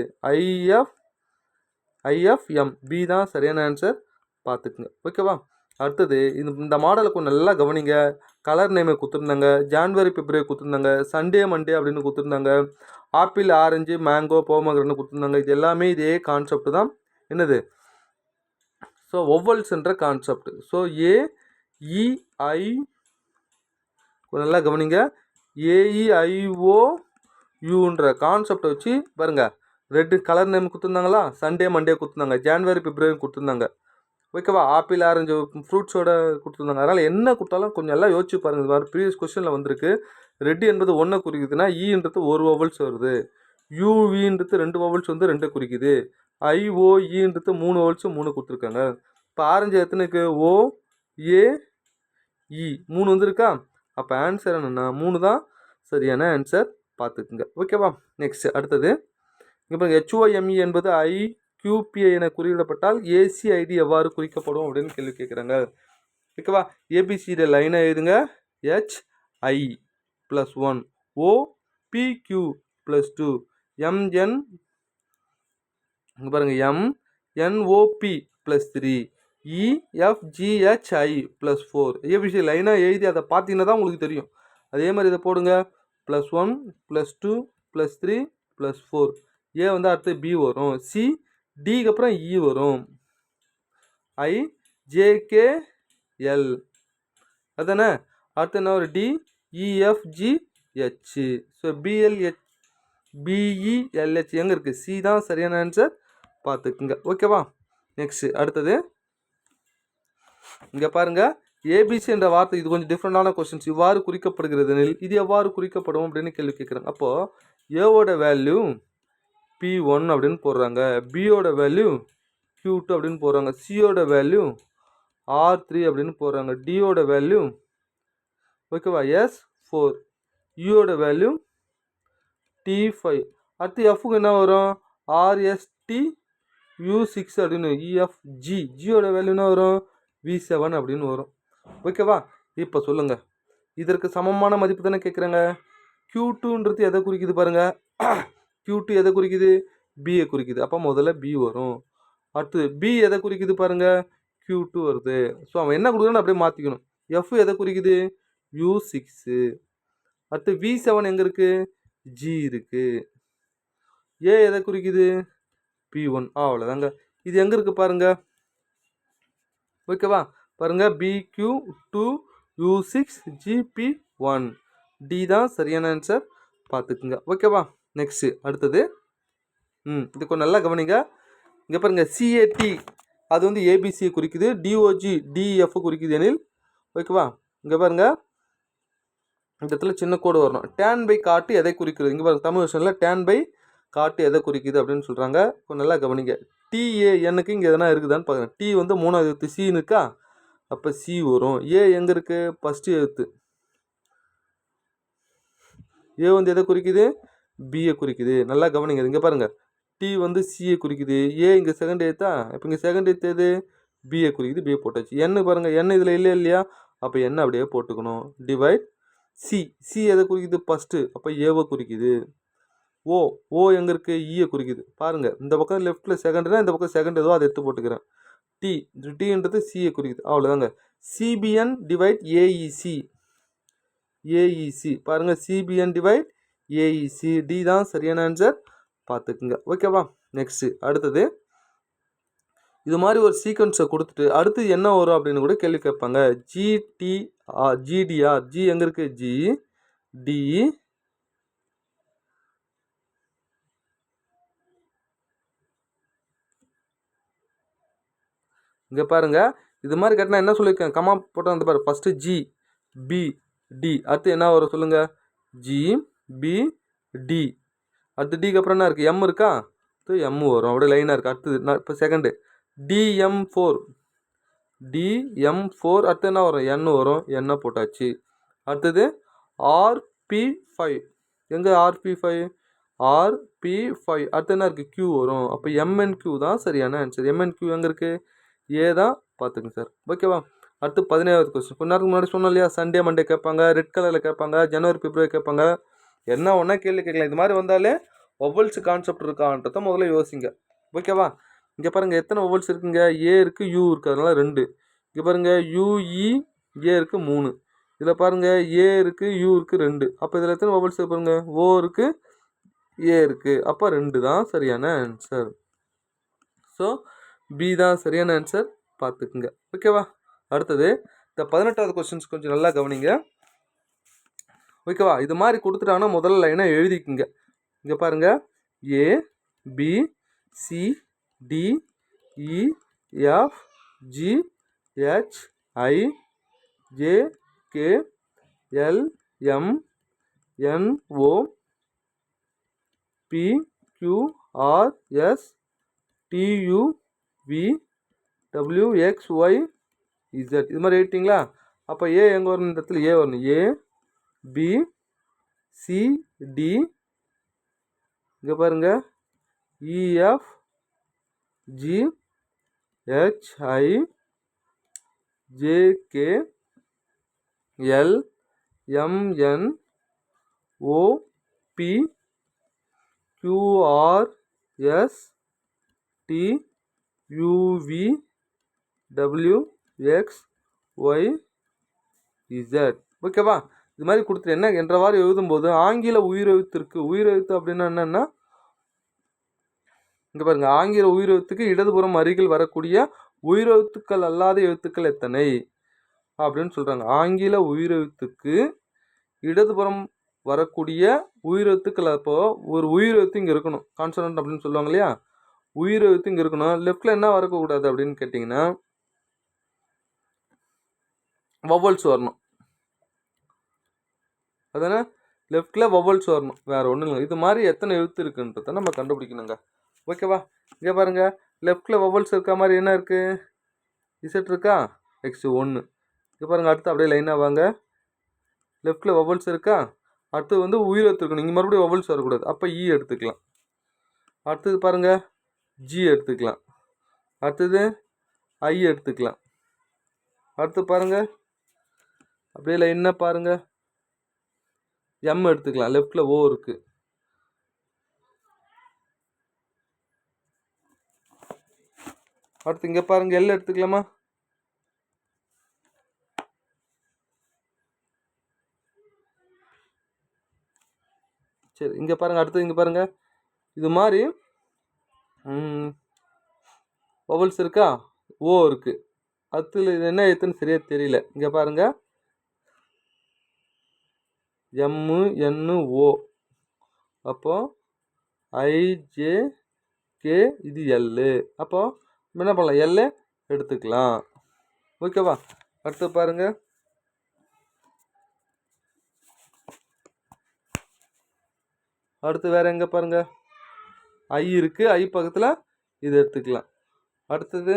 IFM B தான் சரியான ஆன்சர். பார்த்துக்குங்க. ஓகேவா? அடுத்தது இந்த மாடலை கொஞ்சம் நல்லா கவனிங்க. கலர் நேமை கொடுத்துருந்தாங்க, ஜான்வரி பிப்ரவரி கொடுத்துருந்தாங்க, சண்டே மண்டே அப்படின்னு கொடுத்துருந்தாங்க, ஆப்பிள் ஆரஞ்சு மேங்கோ போமகிரன்னு கொடுத்துருந்தாங்க. இது எல்லாமே இதே கான்செப்ட் தான். என்னது? ஸோ ஒவ்வொல்ஸ்ன்ற கான்செப்ட். ஸோ AEI நல்லா கவனிங்க. AEIOUன்ற கான்செப்டை வச்சு பாருங்கள். ரெட்டு கலர் நேம் கொடுத்துருந்தாங்களா? சண்டே மண்டே கொடுத்துருந்தாங்க, ஜான்வரி பிப்ரவரி கொடுத்துருந்தாங்க. ஓகேவா? ஆப்பிள் ஆரஞ்சு ஃப்ரூட்ஸோட கொடுத்துருந்தாங்க. அதனால் என்ன கொடுத்தாலும் கொஞ்சம் எல்லாம் யோசிச்சு பாருங்கள். இது மாதிரி ப்ரீவியஸ் கொஸ்டினில் வந்திருக்கு. ரெட்டு என்பது 1 குறிக்குதுன்னா ஈன்றது 1 வவல்ஸ் வருது. யூவின்றது 2 வவல்ஸ் வந்து 2 குறிக்குது. IOEன்றது 3 வவல்ஸ் 3 கொடுத்துருக்காங்க. இப்போ ஆரஞ்சு எத்தனைக்கு? OAE 3 வந்துருக்கா? அப்போ ஆன்சர் என்னென்னா 3 தான் சரியான ஆன்சர். பார்த்துக்குங்க. ஓகேவா? நெக்ஸ்ட் அடுத்தது இங்கே பாருங்க. HOME என்பது IQPI என குறிப்பிடப்பட்டால் ACID எவ்வாறு குறிக்கப்படும் அப்படின்னு கேள்வி கேட்குறாங்க. ஓகேவா? ABCD லைனை எழுதுங்க. HI +1 OPQ +2 MN இங்கே பாருங்கள் MNOP +3 EFGHI +4. ABC லைனாக எழுதி அதை பார்த்தீங்கன்னா தான் உங்களுக்கு தெரியும். அதே மாதிரி இதை போடுங்க. +1 +2 +3 +4. ஏ வந்து அடுத்து B வரும். C Dக்கு அப்புறம் E வரும். IJKL அதானே. அடுத்து என்ன ஒரு DEFGH. ஸோ BELH எங்கே இருக்குது? C தான் சரியான ஆன்சர். பார்த்துக்குங்க. ஓகேவா? நெக்ஸ்ட் அடுத்தது இங்கே பாருங்கள். ஏபிசி என்ற வார்த்தை இது கொஞ்சம் டிஃப்ரெண்டான கொஸ்டின்ஸ். இவ்வாறு குறிக்கப்படுகிறது, இது எவ்வாறு குறிக்கப்படும் அப்படின்னு கேள்வி கேட்குறாங்க. அப்போது ஏவோட வேல்யூ P1 அப்படின்னு போடுறாங்க. பியோட வேல்யூ Q2 அப்படின்னு போடுறாங்க. சியோட வேல்யூ R3 அப்படின்னு போடுறாங்க. டியோட வேல்யூ ஓகேவா S4, யூயோட வேல்யூ T5. அடுத்து எஃப்க்கு என்ன வரும் RST U6 அப்படின்னு EFG. ஜியோட வேல்யூ என்ன வரும் V7 அப்படின்னு வரும். ஓகேவா? இப்போ சொல்லுங்க, இதற்கு சமமான மதிப்பு தானே கேட்குறாங்க. Q2ன்றது எதை குறிக்குது பாருங்க. Q2 எதை குறிக்குது பியை குறிக்குது. அப்போ முதல்ல பி வரும். அடுத்து பி எதை குறிக்குது பாருங்க Q2 வருது. ஸோ அவன் என்ன கொடுக்குறான்னு அப்படியே மாற்றிக்கணும். எஃப் எதை குறிக்குது U6. அடுத்து V7 எங்கே இருக்கு G இருக்கு. ஏ எதை குறிக்குது P1. அவ்வளோதாங்க. இது எங்கே இருக்குது பாருங்க. ஓகேவா? பாருங்க BQ2 U6 GP1. டி தான் சரியான ஆன்சர். பார்த்துக்குங்க. ஓகேவா? நெக்ஸ்ட்டு அடுத்தது இது கொஞ்சம் நல்லா கவனிங்க. இங்கே பாருங்க CAT அது வந்து ஏபிசியை குறிக்குது. DOG DEF குறிக்குது எனில் ஓகேவா? இங்கே பாருங்க இந்த இடத்துல சின்ன கோடு வரணும். டேன் பை காட்டு எதை குறிக்கிறது. இங்கே பாருங்க தமிழ் வருஷனில் டேன் பை காட்டு எதை குறிக்குது அப்படின்னு சொல்கிறாங்க. கொஞ்சம் நல்லா கவனிங்க. TANக்கு இங்கே எதனா இருக்குதான்னு பார்க்குறேன். டி வந்து 3வது எழுத்து, சின்னு இருக்கா, அப்போ சி வரும். ஏ எங்கே இருக்குது ஃபஸ்ட்டு எழுத்து. ஏ வந்து எதை குறிக்குது பியை குறிக்குது. நல்லா கவனிங்க. இங்கே பாருங்கள் டி வந்து சியை குறிக்குது. ஏ இங்கே செகண்ட் எழுத்தா, இப்போ இங்கே செகண்ட் எழுத்து எது பியை குறிக்குது. பியை போட்டாச்சு. என்ன பாருங்கள் என்ன இதில் இல்லை இல்லையா, அப்போ என்ன அப்படியே போட்டுக்கணும். டிவைட் சி எதை குறிக்குது ஃபஸ்ட்டு, அப்போ ஏவை குறிக்குது. ஓ எங்கே இருக்குது ஈயை குறிக்குது. பாருங்கள் இந்த பக்கம் லெஃப்ட்டில் செகண்டுனா இந்த பக்கம் செகண்ட் ஏதோ அதை எடுத்து போட்டுக்கிறேன். டீன்றது சியை குறிக்குது. அவ்வளோதாங்க. CBN divide AEC. பாருங்கள் சிபிஎன் டிவைட் ஏஇசி. டி தான் சரியான ஆன்சர். பார்த்துக்குங்க. ஓகேவா? நெக்ஸ்ட்டு அடுத்தது இது மாதிரி ஒரு சீக்வன்ஸை கொடுத்துட்டு அடுத்து என்ன வரும் அப்படின்னு கூட கேள்வி கேட்பாங்க. GDR. ஜி எங்கே இருக்குது ஜி டி இங்கே பாருங்க இது மாதிரி கேட்டால் என்ன சொல்லியிருக்கேன், கமா போட்டால் வந்து பாரு ஃபஸ்ட்டு ஜி பி டி. அடுத்து என்ன வரும் சொல்லுங்க ஜி பி டி. அடுத்து டிக்கு அப்புறம் என்ன இருக்குது எம் இருக்கா, அடுத்து எம் வரும். அப்படியே லைனாக இருக்குது. அடுத்தது இப்போ செகண்டு DM4. அடுத்து என்ன வரும் என் வரும். எண்ணெய் போட்டாச்சு. அடுத்தது RP5. எங்கே RP5 அடுத்து என்ன இருக்குது Q வரும். அப்போ MNQ தான் சரியான ஆன்சர். MNQ எங்கே இருக்குது ஏ தான். பார்த்துங்க சார். ஓகேவா? அடுத்து 17வது கொஸ்டின். கொஞ்ச நேரத்துக்கு முன்னாடி சொன்னோம் இல்லையா, சண்டே மண்டே கேட்பாங்க, ரெட் கலரில் கேட்பாங்க, ஜனவரி பிப்ரவரி கேட்பாங்க. என்ன ஒன்றா கேள்வி கேட்கலாம். இது மாதிரி வந்தாலே ஒவல்ஸ் கான்செப்ட் இருக்கான்றத முதல்ல யோசிங்க. ஓகேவா? இங்கே பாருங்கள் எத்தனை ஒவல்ஸ் இருக்குங்க. ஏ இருக்குது யூ இருக்குது, அதனால 2. இங்கே பாருங்கள் யூஇ ஏ இருக்குது 3. இதில் பாருங்கள் ஏ இருக்குது யூ இருக்குது 2. அப்போ இதில் எத்தனை ஒவல்ஸ் பாருங்க ஓ இருக்குது ஏ இருக்குது, அப்போ 2 தான் சரியான ஆன்சர். ஸோ பி தான் சரியான ஆன்சர். பார்த்துக்குங்க. ஓகேவா? அடுத்தது இந்த 18வது கொஸ்டின்ஸ் கொஞ்சம் நல்லா கவனிங்க. ஓகேவா? இது மாதிரி கொடுத்துட்டாங்கன்னா முதல்ல லைனை எழுதிக்குங்க. இங்கே பாருங்கள் A B C D E F G H I J K L M N O P Q R S T U V W X Y Z. இது மாதிரி எழுதிட்டிங்களா? அப்போ ஏ எங்கே வரணும், இந்த இடத்துல ஏ வரணும். ஏ பி சி டி இங்கே பாருங்க E F G H I J K L M N O P Q R S T U V W X Y Z. ஓகேவா? இது மாதிரி கொடுத்துட்டு என்ன என்றவாறு எழுதும்போது ஆங்கில உயிரெழுத்திற்கு உயிரெழுத்து அப்படின்னா என்னென்னா இங்கே பாருங்க ஆங்கில உயிரெழுத்துக்கு இடதுபுறம் அருகில் வரக்கூடிய உயிரெழுத்துக்கள் அல்லாத எழுத்துக்கள் எத்தனை அப்படின்னு சொல்கிறாங்க. ஆங்கில உயிரெழுத்துக்கு இடதுபுறம் வரக்கூடிய உயிரெழுத்துக்கள். அப்போ ஒரு உயிரெழுத்து இங்கே இருக்கணும், கான்சனன்ட் அப்படின்னு சொல்லுவாங்க இல்லையா, உயிரெழுத்து இங்கே இருக்கணும். லெஃப்டில் என்ன வரக்கூடாது அப்படின்னு கேட்டிங்கன்னா வவல்ஸ் வரணும். அதானே லெஃப்ட்டில் வவல்ஸ் வரணும், வேறு ஒன்றும் இல்லை. இது மாதிரி எத்தனை எழுத்து இருக்குன்றத நம்ம கண்டுபிடிக்கணுங்க. ஓகேவா? இங்கே பாருங்கள், லெஃப்ட்டில் வவல்ஸ் இருக்க மாதிரி என்ன இருக்குது? இசட் இருக்கா? நெக்ஸ்ட்டு 1. இங்கே பாருங்கள், அடுத்து அப்படியே லைனாக வாங்க. லெஃப்ட்டில் வவல்ஸ் இருக்கா? அடுத்து வந்து உயிரெழுத்து இருக்கணும். இங்கே மறுபடியும் வவல்ஸ் வரக்கூடாது. அப்போ இ எடுத்துக்கலாம். அடுத்தது பாருங்கள், ஜி எடுத்துக்கலாம். அடுத்தது ஐ எடுத்துக்கலாம். அடுத்து பாருங்கள், அப்படியே லைனாக பாருங்கள், எம் எடுத்துக்கலாம். லெஃப்ட்டில் ஓ இருக்குது. அடுத்து இங்கே பாருங்கள், எல் எடுத்துக்கலாமா? சரி, இங்கே பாருங்கள், அடுத்து இங்கே பாருங்கள், இது மாதிரி வவல்ஸ் இருக்கா? ஓ இருக்குது. அடுத்து இது என்ன எழுத்துன்னு சரியாக தெரியல. இங்கே பாருங்கள், எம்மு என்னு ஓ, அப்போது ஐஜே கே, இது எல்லு. அப்போது என்ன பண்ணலாம்? எல்லை எடுத்துக்கலாம். ஓகேவா? அடுத்து பாருங்கள், அடுத்து வேறு எங்கே பாருங்கள், ஐ இருக்குது. ஐ பக்கத்தில் இது எடுத்துக்கலாம். அடுத்தது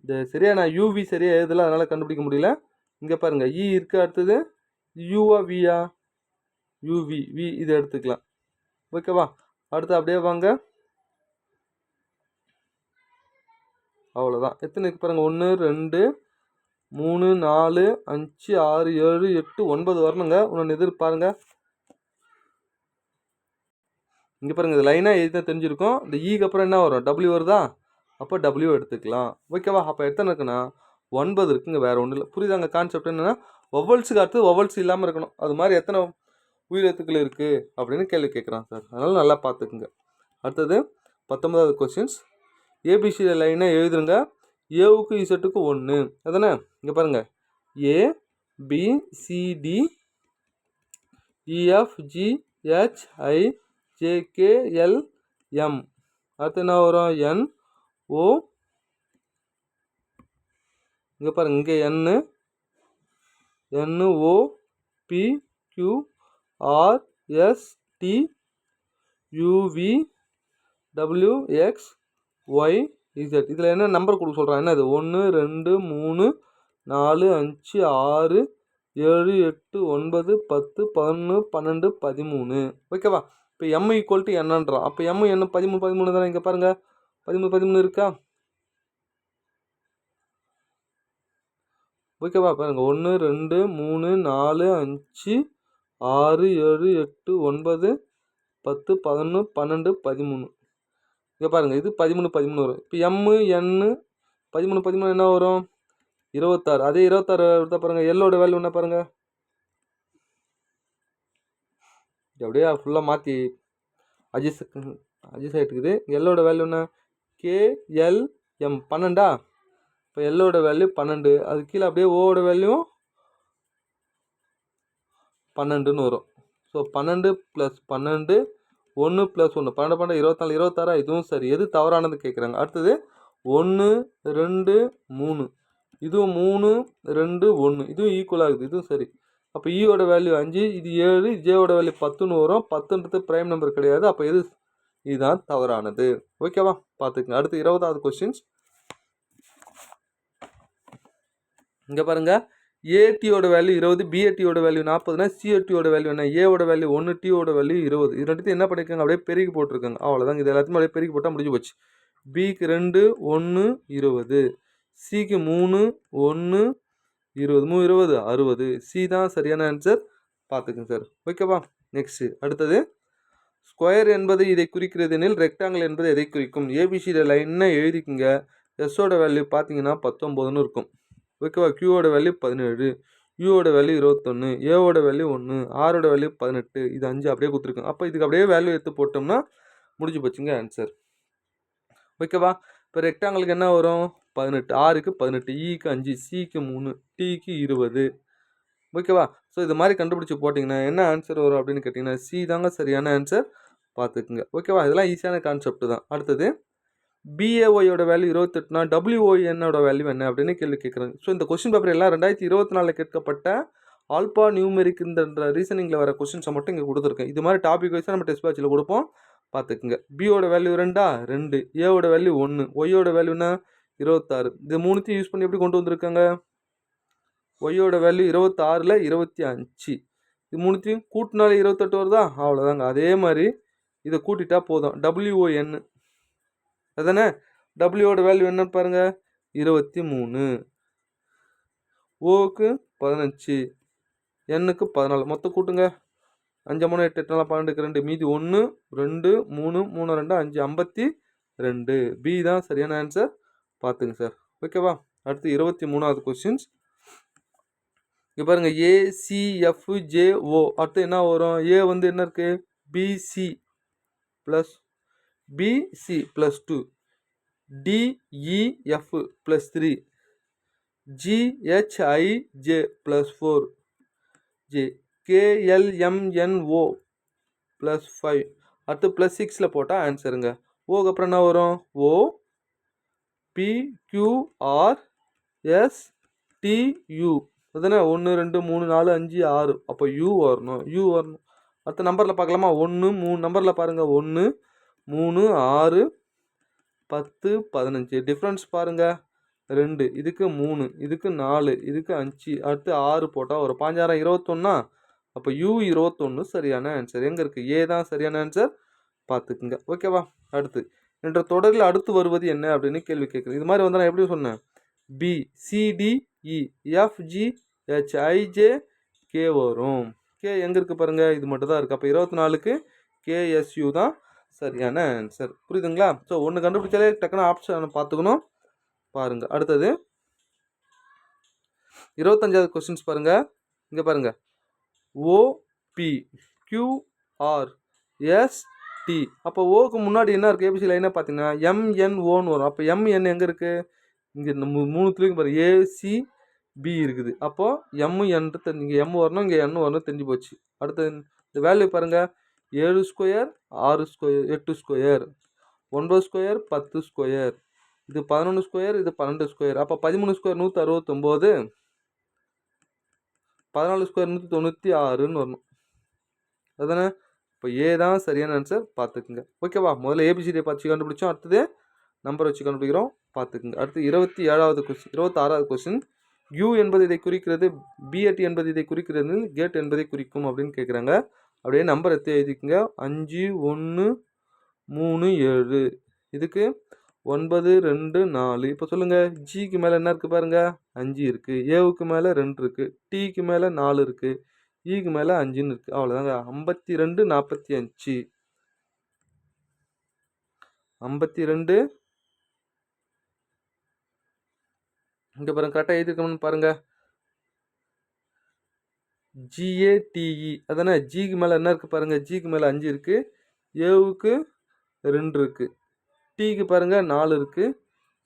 இந்த சரியா நான் யூவி சரியாக எழுதலை, அதனால் கண்டுபிடிக்க முடியல. இங்கே பாருங்கள், இ இருக்குது. அடுத்தது யூவா வியா? யூவி, வி, இதை எடுத்துக்கலாம். ஓகேவா? அடுத்து அப்படியே வாங்க. அவ்வளோதான். எத்தனை இருக்கு பாருங்கள், 1 2 3 4 5 6 7 8 9 வரணுங்க. இன்னொன்று எதிர்பாருங்க. இங்கே பாருங்கள், இது லைனாக எழுதி தெரிஞ்சிருக்கும். இந்த ஈக்கு அப்புறம் என்ன வரும்? டபிள்யூ வருதா? அப்போ டபிள்யூ எடுத்துக்கலாம். ஓகேவா? அப்போ எத்தனை இருக்குன்னா 9 இருக்குங்க, வேறு ஒன்றும் இல்லை. புரியுதாங்க கான்செப்ட்? என்னென்னா வவல்ஸுக்கு அடுத்து வவல்ஸ் இல்லாமல் இருக்கணும். அது மாதிரி எத்தனை உயிரெழுத்துக்கள் இருக்குது அப்படின்னு கேள்வி கேட்குறான் சார். அதனால் நல்லா பார்த்துக்குங்க. அடுத்தது 19வது கொஸ்டின்ஸ். ஏபிசி லைனாக எழுதுருங்க. ஏவுக்கு இசட்டுக்கு 1 அதானே? இங்கே பாருங்கள், A B C D E F G H I J K L M. அடுத்து என்ன வரும்? N O. இங்கே பாருங்கள், இங்கே N O P Q R S T U V W X Y Z. இதில் என்ன நம்பர் கொடுக்க சொல்கிறான்? என்ன இது? 1 2 3 4 5 6 7 8 9 10 11 12 13. ஓகேவா? இப்போ எம் ஈக்குவல் டு என்னன்றான். அப்போ எம் என்ன 13 13 தானே? இங்கே பாருங்கள், 13 13 இருக்கா? ஓகேவா? பாருங்கள், 1 2 3 4 5 6 7 8 9 10 11 12 13. இங்கே பாருங்கள், இது 13 13 வரும். இப்போ எம்மு என்னு 13 13 என்ன வரும்? 26. அதே 26 எடுத்தா பாருங்கள், எல்லோட வேல்யூ என்ன பாருங்கள், அப்படியே ஃபுல்லாக மாற்றி அட்ஜஸ்ட் ஆகிட்டுக்குது. எல்லோட வேல்யூ என்ன? கேஎல்எம் 12. இப்போ எல்லோட வேல்யூ 12. அது கீழே அப்படியே ஓட வேல்யூ 12ன்னு வரும். ஸோ 12 + 12 1 + 1 12 12 24 26. இதுவும் சரி. எது தவறானது கேட்குறாங்க. அடுத்தது 1 2 3, இதுவும் 3 2 1, இதுவும் ஈக்குவல் ஆகுது. இதுவும் சரி. அப்போ ஈயோட வேல்யூ 5, இது 7, ஜேவோட வேல்யூ 10ன்னு வரும். 10ன்றது ப்ரைம் நம்பர் கிடையாது. அப்போ எது? இதுதான் தவறானது. ஓகேவா? பார்த்துக்குங்க. அடுத்து 20வது கொஸ்டின்ஸ். இங்கே பாருங்கள், ஏடியோட வேல்யூ 20, பிஏடியோட வேல்யூ 40னா சிஏடியோட வேல்யூ என்ன? ஏவோட வேல்யூ 1, டியோட வேல்யூ 20. இது ரெண்டுத்தையும் என்ன பண்ணியிருக்காங்க? அப்படியே பெருக்கி போட்டிருக்காங்க. அவ்வளோதாங்க. இது எல்லாத்தையும் அப்படியே பெருக்கி போட்டால் முடிஞ்சு போச்சு. பிக்கு 2 1 20, சிக்கு 3 1 20, 3 20 60. சி தான் சரியான ஆன்சர். பார்த்துக்குங்க சார். ஓகேவா? நெக்ஸ்ட்டு அடுத்தது, ஸ்கொயர் என்பது இதை குறிக்கிறது எனில் ரெக்டாங்கிள் என்பது எதை குறிக்கும்? ஏபிசியில் லைன்னா எழுதிக்குங்க. எஸ்ஸோட வேல்யூ பார்த்தீங்கன்னா 19ன்னு இருக்கும். ஓகேவா? கியூவோட வேல்யூ 17, யூவோட வேல்யூ 21, ஏவோட வேல்யூ 1, ஆரோட வேல்யூ 18. இது 5 அப்படியே கொடுத்துருக்கோம். அப்போ இதுக்கு அப்படியே வேல்யூ எடுத்து போட்டோம்னா முடிஞ்சு போச்சுங்க ஆன்சர். ஓகேவா? இப்போ ரெக்டாங்கிளுக்கு என்ன வரும்? 18, ஆருக்கு 18, ஈக்கு 5, சிக்கு 3, டிக்கு 20. ஓகேவா? ஸோ இது மாதிரி கண்டுபிடிச்சி போட்டிங்கன்னா என்ன ஆன்சர் வரும் அப்படின்னு கேட்டிங்கன்னா சி தாங்க சரியான ஆன்சர். பார்த்துக்குங்க. ஓகேவா? இதெல்லாம் ஈஸியான கான்செப்ட் தான். அடுத்தது பிஏஒயோட வேல்யூ 28னா டபிள்யூஓஎன்னோட வேல்யூ என்ன அப்படின்னு கேள்வி கேட்குறாங்க. ஸோ இந்த கொஸ்டின் பேப்பர் எல்லாம் 2024 கேட்கப்பட்ட ஆல்பா நியூமெரிக் இந்த ரீசனிங்கில் வர கொஸ்டின்ஸை மட்டும் இங்கே கொடுத்துருக்கேன். இது மாதிரி டாபிக் வைஸாக நம்ம டெஸ்ட் பேட்சில் கொடுப்போம், பார்த்துக்குங்க. பியோட வேல்யூ 2 ஏவோட வேல்யூ 1 ஒய்யோட வேல்யூனா 26. இது மூணுத்தையும் யூஸ் பண்ணி எப்படி கொண்டு வந்திருக்காங்க? ஒய்யோட வேல்யூ 26ல் 25. இது மூணுத்தையும் கூட்டினாலே 28 வருதா? அவ்வளோதாங்க. அதே மாதிரி இதை கூட்டிட்டா போதும். டபிள்யூஓஎன் அதானே? டபிள்யூவோட வேல்யூ என்னன்னு பாருங்கள், 23. ஓக்கு 15, எண்ணுக்கு 14. மொத்தம் கூட்டுங்க. 5 3 8 8 12 2 மீதி 1 2 3 3 2 5 52. பி தான் சரியான ஆன்சர், பார்த்துங்க சார். ஓகேவா? அடுத்து 23வது கொஸ்டின்ஸ். இங்கே பாருங்கள், ஏசிஎஃப்ஜேஓ. அடுத்து என்ன வரும்? ஏ வந்து என்ன இருக்குது? B C plus 2, D E F plus 3, G H I J plus 4, J K L M N O plus 5. அடுத்து ப்ளஸ் 6ல் போட்டால் ஆன்சருங்க. ஓக்கு அப்புறம் என்ன வரும்? ஓ பிக்யூஆர்எஸ்டியு அதுதானே? 1 2 3 4 5 6. அப்போ யூ வரணும். அடுத்த நம்பரில் பார்க்கலாமா? 1 3 நம்பரில் பாருங்கள், 1 3 6 10 15. டிஃப்ரென்ஸ் பாருங்கள், 2. இதுக்கு 3, இதுக்கு 4, இதுக்கு 5. அடுத்து 6 போட்டால் ஒரு 5 6 21. அப்போ U21 சரியான ஆன்சர். எங்கே இருக்குது? ஏ தான் சரியான ஆன்சர், பார்த்துக்குங்க. ஓகேவா? அடுத்து என்ற தொடரில் அடுத்து வருவது என்ன அப்படின்னு கேள்வி கேட்குறேன். இது மாதிரி வந்து நான் எப்படி சொன்னேன்? பி சிடிஇ எஃப்ஜி ஹெச்ஐஜே கே வரும். கே எங்கே இருக்குது பாருங்கள், இது மட்டும் தான் இருக்குது. அப்போ 24க்கு கேஎஸ்யூ தான் சரியான ஆன்சர். புரியுதுங்களா? ஸோ ஒன்று கண்டுபிடிச்சாலே டக்குன்னு ஆப்ஷன் பார்த்துக்கணும். பாருங்கள். அடுத்தது 25வது கொஸ்டின்ஸ் பாருங்கள். இங்கே பாருங்கள், ஓபி கியூஆர்எஸ்டி. அப்போ ஓக்கு முன்னாடி என்ன இருக்குது? ஏபிசி லைனாக பார்த்தீங்கன்னா எம்என்ஓன்னு வரும். அப்போ எம்என் எங்கே இருக்குது? இங்கே மூணுத்துலேயும் பாருங்கள், ஏசிபி இருக்குது. அப்போது எம்என் தெரிஞ்சு, இங்கே எம் வரணும், இங்கே என் வரணும், தெரிஞ்சு போச்சு. அடுத்தது இந்த வேல்யூ பாருங்கள், 7 square 6 square 8 square 9 square 10 square, இது 11 ஸ்கொயர், இது 12 ஸ்கொயர். அப்போ 13 ஸ்கொயர் 169, 14 ஸ்கொயர் 196ன்னு வரணும். அதுதானே? இப்போ ஏ தான் சரியான ஆன்சர், பார்த்துக்குங்க. ஓகேவா? முதல்ல ஏபிசிடியை பார்த்து கண்டுபிடிச்சோம், அடுத்தது நம்பர் வச்சு கண்டுபிடிக்கிறோம், பார்த்துக்குங்க. அடுத்து 26வது கொஸ்டின். யூ என்பது இதை குறிக்கிறது, பிஎட் என்பது இதை குறிக்கிறது, கேட் என்பதை குறிக்கும் அப்படின்னு கேட்குறாங்க. அப்படியே நம்பர் எடுத்து எழுதிக்குங்க. 5 1 3 7. இதுக்கு 9 2 4. இப்போ சொல்லுங்கள், ஜிக்கு மேலே என்ன இருக்குது பாருங்கள், 5 இருக்குது. ஏவுக்கு மேலே 2 இருக்குது. டிக்கு மேலே 4 இருக்குது. ஈக்கு மேலே 5ன்னு இருக்குது. அவ்வளோதாங்க. 52 45. 52 இங்கே பாருங்கள், கரெக்டாக எழுதிருக்கணும்னு பாருங்கள். ஜிஏடிஇ அதானே? ஜிக்கு மேலே என்ன இருக்குது பாருங்கள், ஜிக்கு மேலே 5 இருக்குது. ஏவுக்கு 2 இருக்குது. டிக்கு பாருங்கள் 4 இருக்குது.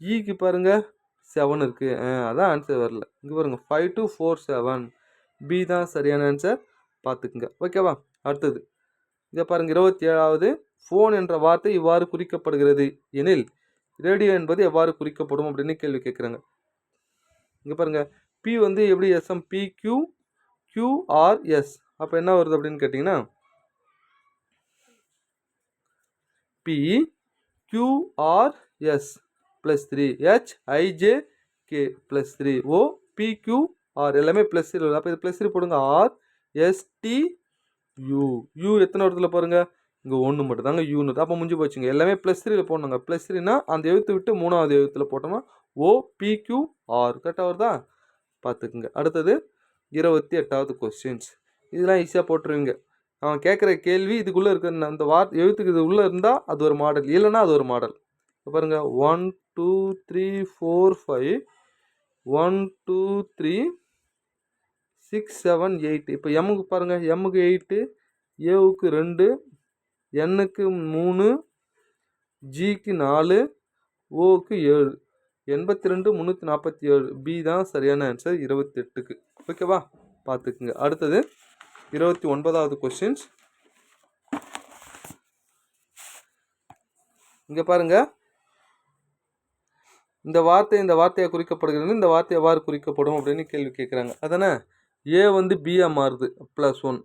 ஈக்கு பாருங்கள் 7 இருக்குது. அதான் ஆன்சர் வரல. இங்கே பாருங்கள், 5 2 4 7. பி தான் சரியான ஆன்சர், பார்த்துக்குங்க. ஓகேவா? அடுத்தது இங்கே பாருங்கள், 27வது. ஃபோன் என்ற வார்த்தை இவ்வாறு குறிக்கப்படுகிறது எனில் ரேடியோ என்பது எவ்வாறு குறிக்கப்படும் அப்படின்னு கேள்வி கேட்குறாங்க. இங்கே பாருங்கள், பி வந்து எப்படி எஸ்எம் பிக்யூ கியூஆர்எஸ். அப்போ என்ன வருது அப்படின்னு கேட்டிங்கன்னா, P QRS + 3 HIJK + 3 O PQR எல்லாமே ப்ளஸ் 3. அப்போ இது +3 போடுங்க. RSTU. U எத்தனை இடத்துல பாருங்க, இங்கே 1 மட்டும் தாங்க யூன்னு. அப்போ முடிஞ்சு போச்சுங்க. எல்லாமே +3 போடணுங்க. +3னா அந்த எழுத்து விட்டு 3வது எழுத்தில் போட்டோம்னா OPQR கரெக்டாக வருதா, பார்த்துக்குங்க. அடுத்தது 28வது கொஸ்டின்ஸ். இதெல்லாம் ஈஸியாக போட்டுருவீங்க. அவன் கேட்குற கேள்வி இதுக்குள்ளே இருக்கிற அந்த எழுத்துக்கு இது உள்ளே இருந்தால் அது ஒரு மாடல், இல்லைன்னா அது ஒரு மாடல். இப்போ பாருங்கள், 1 2 3 4 5 1 2 3 6 7 8. இப்போ எம்முக்கு பாருங்கள், எம்முக்கு 8, ஏவுக்கு 2, எண்ணுக்கு 3, ஜிக்கு 4, ஓக்கு 7. 82 347. பி தான் சரியான ஆன்சர் 28க்கு. ஓகேவா, பார்த்துக்குங்க. அடுத்தது 29வது கொஸ்டின்ஸ். இங்கே பாருங்கள், இந்த வார்த்தையை குறிக்கப்படுகிறது, இந்த வார்த்தை எவ்வாறு குறிக்கப்படும் அப்படின்னு கேள்வி கேட்குறாங்க. அதானே ஏ வந்து பியாக மாறுது +1,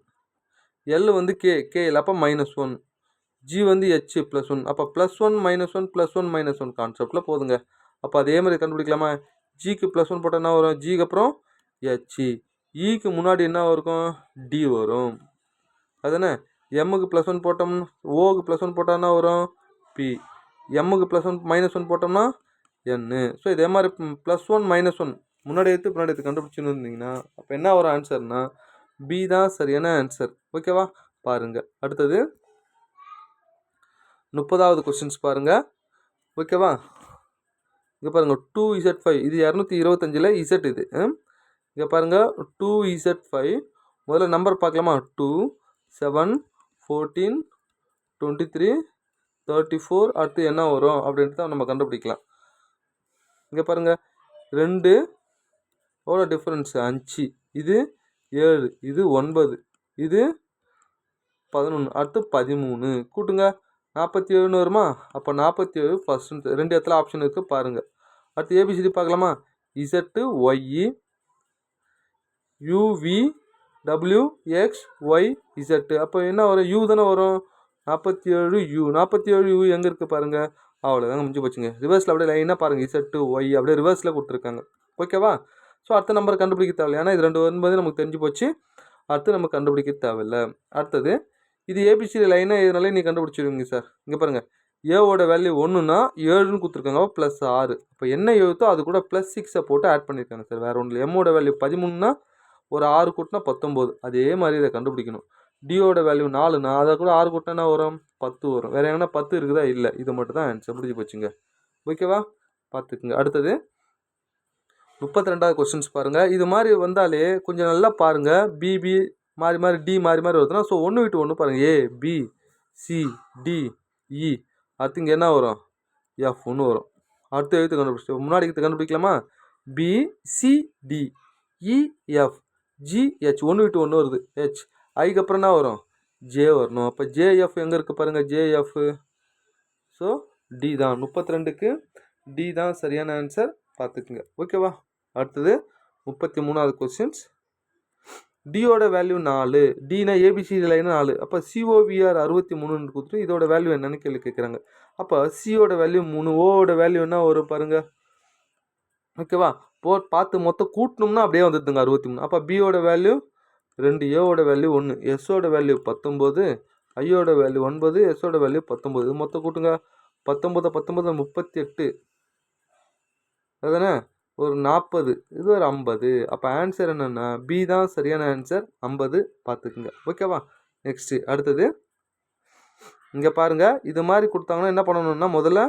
எல் வந்து கே இல்லை அப்போ -1, ஜி வந்து ஹெச் +1, அப்போ +1 -1 +1 -1 கான்செப்டில் போதுங்க. அப்போ அதே மாதிரி கண்டுபிடிக்கலாமா? ஜிக்கு +1 போட்டால் என்ன வரும்? ஜிக்கு அப்புறம் ஹெச், ஈக்கு முன்னாடி என்ன இருக்கும்? டி வரும். அதானே எம்முக்கு +1 போட்டோம்னா, ஓக்கு +1 போட்டால் என்ன வரும்? பி. எம்முக்கு +1 -1 போட்டோம்னா என்னு. ஸோ இதே மாதிரி +1 -1 முன்னாடி எடுத்து கண்டுபிடிச்சுன்னு இருந்தீங்கன்னா அப்போ என்ன வரும் ஆன்சர்னா பி தான் சரியான ஆன்சர். ஓகேவா? பாருங்கள் அடுத்தது 30வது கொஸ்டின்ஸ் பாருங்கள். ஓகேவா? இங்கே பாருங்கள் 2Z5 இது 225ல் Z இது. இங்கே பாருங்கள் 2Z5 முதல்ல நம்பர் பார்க்கலாமா? 2 7 14 23 34 அடுத்து என்ன வரும் அப்படின்ட்டு தான் நம்ம கண்டுபிடிக்கலாம். இங்கே பாருங்கள் 2 எவ்வளோ டிஃப்ரென்ஸு? 5, இது 7, இது 9, இது 11, அடுத்து 13 கூட்டுங்க 47 வருமா? அப்போ 47 ஃபர்ஸ்ட் 2 இடத்துல ஆப்ஷன் இருக்குது பாருங்கள். அடுத்து ஏபிசிடி பார்க்கலாமா? Z Y UV W X Y Z. அப்போ என்ன வரும்? யூ தானே வரும். 47U 47U எங்கே இருக்குது பாருங்கள். அவ்வளோதாங்க முடிஞ்சு போச்சுங்க. ரிவர்ஸில் அப்படியே லைனாக பாருங்கள். Z Y அப்படியே ரிவர்ஸில் கொடுத்துருக்காங்க. ஓகேவா? ஸோ அடுத்த நம்பர் கண்டுபிடிக்க தேவையில்லை, ஏன்னா இது 2 வரும்போது நமக்கு தெரிஞ்சு போச்சு. அடுத்து நம்ம கண்டுபிடிக்க தேவையில்லை. அடுத்தது இது ஏபிசிடி லைனாக இதனாலே நீ கண்டுபிடிச்சிருவீங்க சார். இங்கே பாருங்கள் ஏவோட வேல்யூ 1ன்னா 7ன்னு கொடுத்துருக்காங்க, +6. அப்போ என்ன எழுத்தோ அது கூட +6 போட்டு ஆட் பண்ணியிருக்காங்க சார், வேறு ஒன்றும் இல்லை. எம்மோட வேல்யூ 13ன்னா ஒரு 6 கூட்டினா 19, அதே மாதிரி இதை கண்டுபிடிக்கணும். டியோட வேல்யூ 4ன்னா அதை கூட 6 கூட்டினா வரும் 10 வரும். வேறு எங்கன்னா 10 இருக்குதா? இல்லை. இது மட்டும் தான் ஆன்சர். முடிஞ்சு போச்சுங்க. ஓகேவா? பார்த்துக்குங்க. அடுத்தது 32வது கொஸ்டின்ஸ் பாருங்கள். இது மாதிரி வந்தாலே கொஞ்சம் நல்லா பாருங்கள். பிபி மாறி மாறி டி மாறி மாறி வருதுன்னா ஸோ 1 விட்டு 1 பாருங்கள். ஏ பி சி டி இ, அடுத்து இங்கே என்ன வரும்? F1 வரும். அடுத்து எழுத்து கண்டுபிடிச்சி முன்னாடி கண்டுபிடிக்கலாமா? B C D E F G H, 1 விட்டு 1 வருது. ஹெச் ஐக்கு அப்புறம் என்ன வரும்? ஜே வரணும். அப்போ ஜேஎஃப் எங்கே இருக்குது பாருங்கள். ஜேஎஃப் ஸோ டி தான். 32க்கு டி தான் சரியான ஆன்சர். பார்த்துக்குங்க. ஓகேவா? அடுத்தது 33வது questions. டியோட value 4, Tina ABCD line 4, அப்போ சிஓவிஆர் 63ன்னு கொடுத்துட்டு இதோட வேல்யூ என்னன்னு கேள்வி கேட்குறாங்க. அப்போ சியோட வேல்யூ 3, ஓவோட வேல்யூ என்ன வரும் பாருங்கள். ஓகேவா? பார்த்து மொத்தம் கூட்டணும்னா அப்படியே வந்துடுதுங்க 63. அப்போ பியோட வேல்யூ 2, ஏவோட வேல்யூ 1, எஸ்ஸோட வேல்யூ 19, ஐயோட வேல்யூ 9, எஸ்ஸோட வேல்யூ 19. இது மொத்தம் கூட்டுங்க 19 38, அதுதானே ஒரு 40, இது ஒரு 50. அப்போ ஆன்சர் என்னென்னா பி தான் சரியான ஆன்சர், 50. பார்த்துக்குங்க. ஓகேவா? நெக்ஸ்ட்டு அடுத்தது இங்கே பாருங்கள். இது மாதிரி கொடுத்தாங்கன்னா என்ன பண்ணணும்னா முதல்ல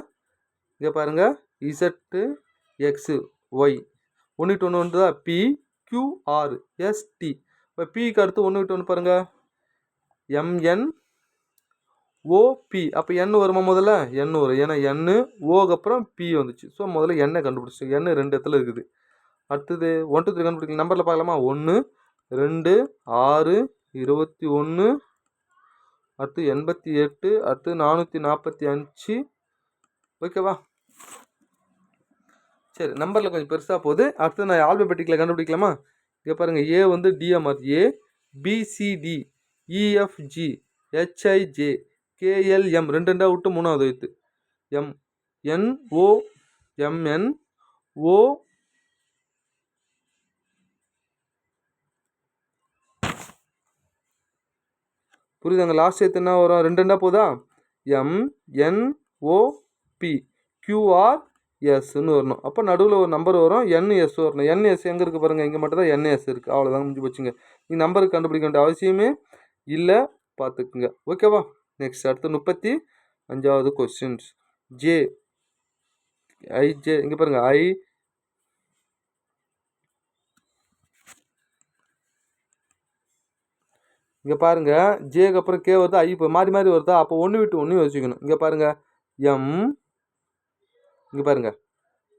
இங்கே பாருங்கள் இசட்டு எக்ஸு ஒய் 1 விட்டு 1 வந்துதா? P Q R S T. இப்போ பிக்கு அடுத்து 1 விட்டு 1 பாருங்கள். M N O P. அப்போ என் வருமா? முதல்ல என் வரும், ஏன்னா என்னு ஓக்கு அப்புறம் பி வந்துச்சு. ஸோ முதல்ல எண்ணை கண்டுபிடிச்சி என் 2 இடத்துல இருக்குது. அடுத்தது 1 2 3 கண்டுபிடிக்கலாம். நம்பரில் பார்க்கலாமா? 1 2 6 21, அடுத்து 88, அடுத்து 445. ஓகேவா? சரி, நம்பரில் கொஞ்சம் பெருசாக போகுது. அடுத்து நான் ஆல்பபெட்டிக்கில் கண்டுபிடிக்கலாமா? இங்கே பாருங்கள். ஏ வந்து டிஎம்ஆர், ஏ பிசிடி இஎஃப்ஜி ஹெச்ஐஜே கேஎல்எம், 2 2 விட்டு 3வது எழுத்து எம் என்ஓ எம்என் ஓ புரியுதாங்க? லாஸ்ட் எழுத்து என்ன வரும்? 2 2 போதா? M N O B QR எஸ்ன்னு வரணும். அப்போ நடுவில் ஒரு நம்பர் வரும், என்எஸ் வரணும். என்எஸ் எங்கே இருக்குது பாருங்கள். இங்கே மட்டும் தான் என்எஸ் இருக்குது. அவ்வளோதான் முடிஞ்சு போச்சுங்க. நீங்கள் நம்பருக்கு கண்டுபிடிக்க வேண்டிய அவசியமே இல்லை. பார்த்துக்குங்க. ஓகேவா? நெக்ஸ்ட் அடுத்து 35வது கொஸ்டின்ஸ். ஜே ஐஜே இங்கே பாருங்கள். ஐ இங்கே பாருங்கள். ஜேக்கு அப்புறம் கே வருதா? ஐ இப்போ மாறி மாறி வருதா? அப்போ 1 விட்டு 1 யோசிக்கணும். இங்கே பாருங்கள். எம் இங்கே பாருங்கள்.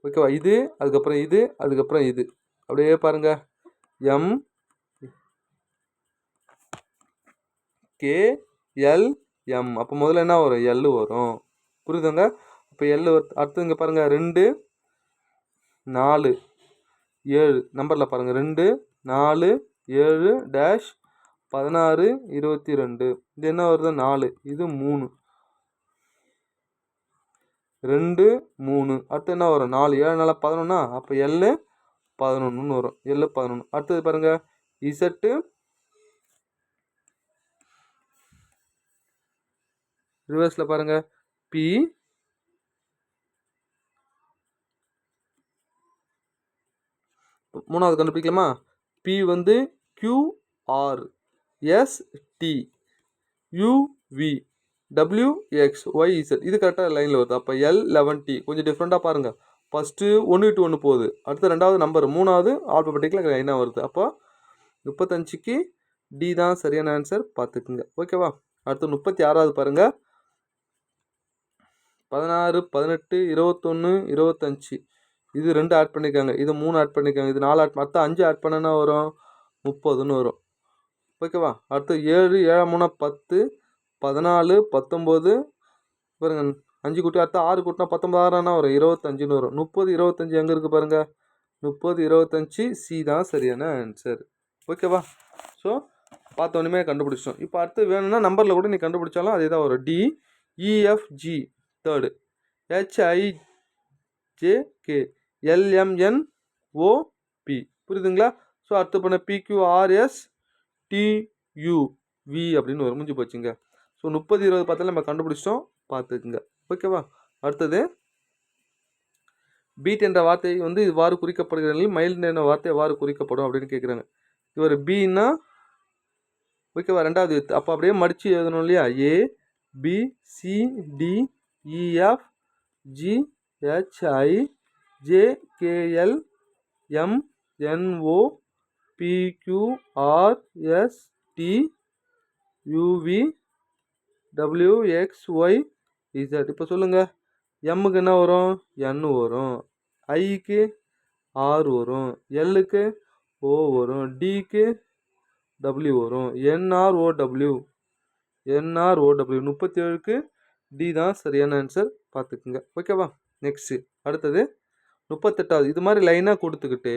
ஓகேவா? இது அதுக்கப்புறம் இது அதுக்கப்புறம் இது அப்படியே பாருங்கள். M K L M. அப்போ முதல்ல என்ன வரும்? எல் வரும். புரியுதுங்க? அப்போ எல் அடுத்து இங்கே பாருங்கள். 2 4 7 நம்பரில் பாருங்கள் 2 4 7 டேஷ் 16 22. இது என்ன வருது 4, இது 3 2 3. அடுத்து என்ன வரும் 4 7 4 11. அப்போ எல் 11 வரும். எல் 11. அடுத்தது பாருங்கள் இசட்டு ரிவர்ஸில் பாருங்கள் பி மூணாவது கண்டுபிடிக்கலாமா? பி வந்து QR ST UV WXYZ. இது கரெக்டாக லைனில் வருது. அப்போ L11T கொஞ்சம் டிஃப்ரெண்ட்டாக பாருங்கள். ஃபஸ்ட்டு 1 to 1 போகுது, அடுத்து ரெண்டாவது நம்பர், மூணாவது ஆல்பபெட்டிக்கில் லைனாக வருது. அப்போ 35க்கு டி தான் சரியான ஆன்சர், பார்த்துக்குங்க. ஓகேவா? அடுத்து 36வது பாருங்கள். 16 18 21 25. இது 2 ஆட் பண்ணியிருக்காங்க, இது 3 ஆட் பண்ணியிருக்காங்க, இது 4 ஆட், மற்ற 5 ஆட் பண்ணனா வரும் 30ன்னு வரும். ஓகேவா? அடுத்து 7 7 3 10 14 19 பாருங்க 5 கூட்டி அடுத்து 6 கூட்டினா 19 வரும் 25ன்னு வரும். 30 25 எங்கே இருக்குது பாருங்கள், 30 25 சி தான் சரியான ஆன்சர். ஓகேவா? ஸோ பார்த்தோன்னே கண்டுபிடிச்சோம். இப்போ அடுத்து வேணும்னா நம்பரில் கூட நீ கண்டுபிடிச்சாலும் அதே தான் வரும். DEFG third, HIJK LMNOP. புரியுதுங்களா? ஸோ அடுத்து பண்ண PQRSTUV அப்படின்னு வரும். முடிஞ்சு போச்சுங்க. ஸோ 30 20 பார்த்தாலும் நம்ம கண்டுபிடிச்சிட்டோம், பார்த்துக்குங்க. ஓகேவா? அடுத்தது பீட் என்ற வார்த்தை வந்து இவ்வாறு குறிக்கப்படுகிற மைல்டு என்ற வார்த்தை எவ்வாறு குறிக்கப்படும் அப்படின்னு கேட்குறாங்க. இவர் பின்னா ஓகேவா, ரெண்டாவது வித்து. அப்போ அப்படியே மடித்து எழுதணும் இல்லையா? ABCDEFGHIJKLMNOPQRSTUVWXYZ. இப்போ சொல்லுங்கள், எம்முக்கு என்ன வரும்? என் வரும். ஐக்கு ஆர் வரும். எல்லுக்கு ஓ வரும். டிக்கு டபிள்யூ வரும். NROW 37க்கு டி தான் சரியான ஆன்சர், பார்த்துக்குங்க. ஓகேவா? நெக்ஸ்ட்டு அடுத்தது 38வது. இது மாதிரி லைனாக கொடுத்துக்கிட்டு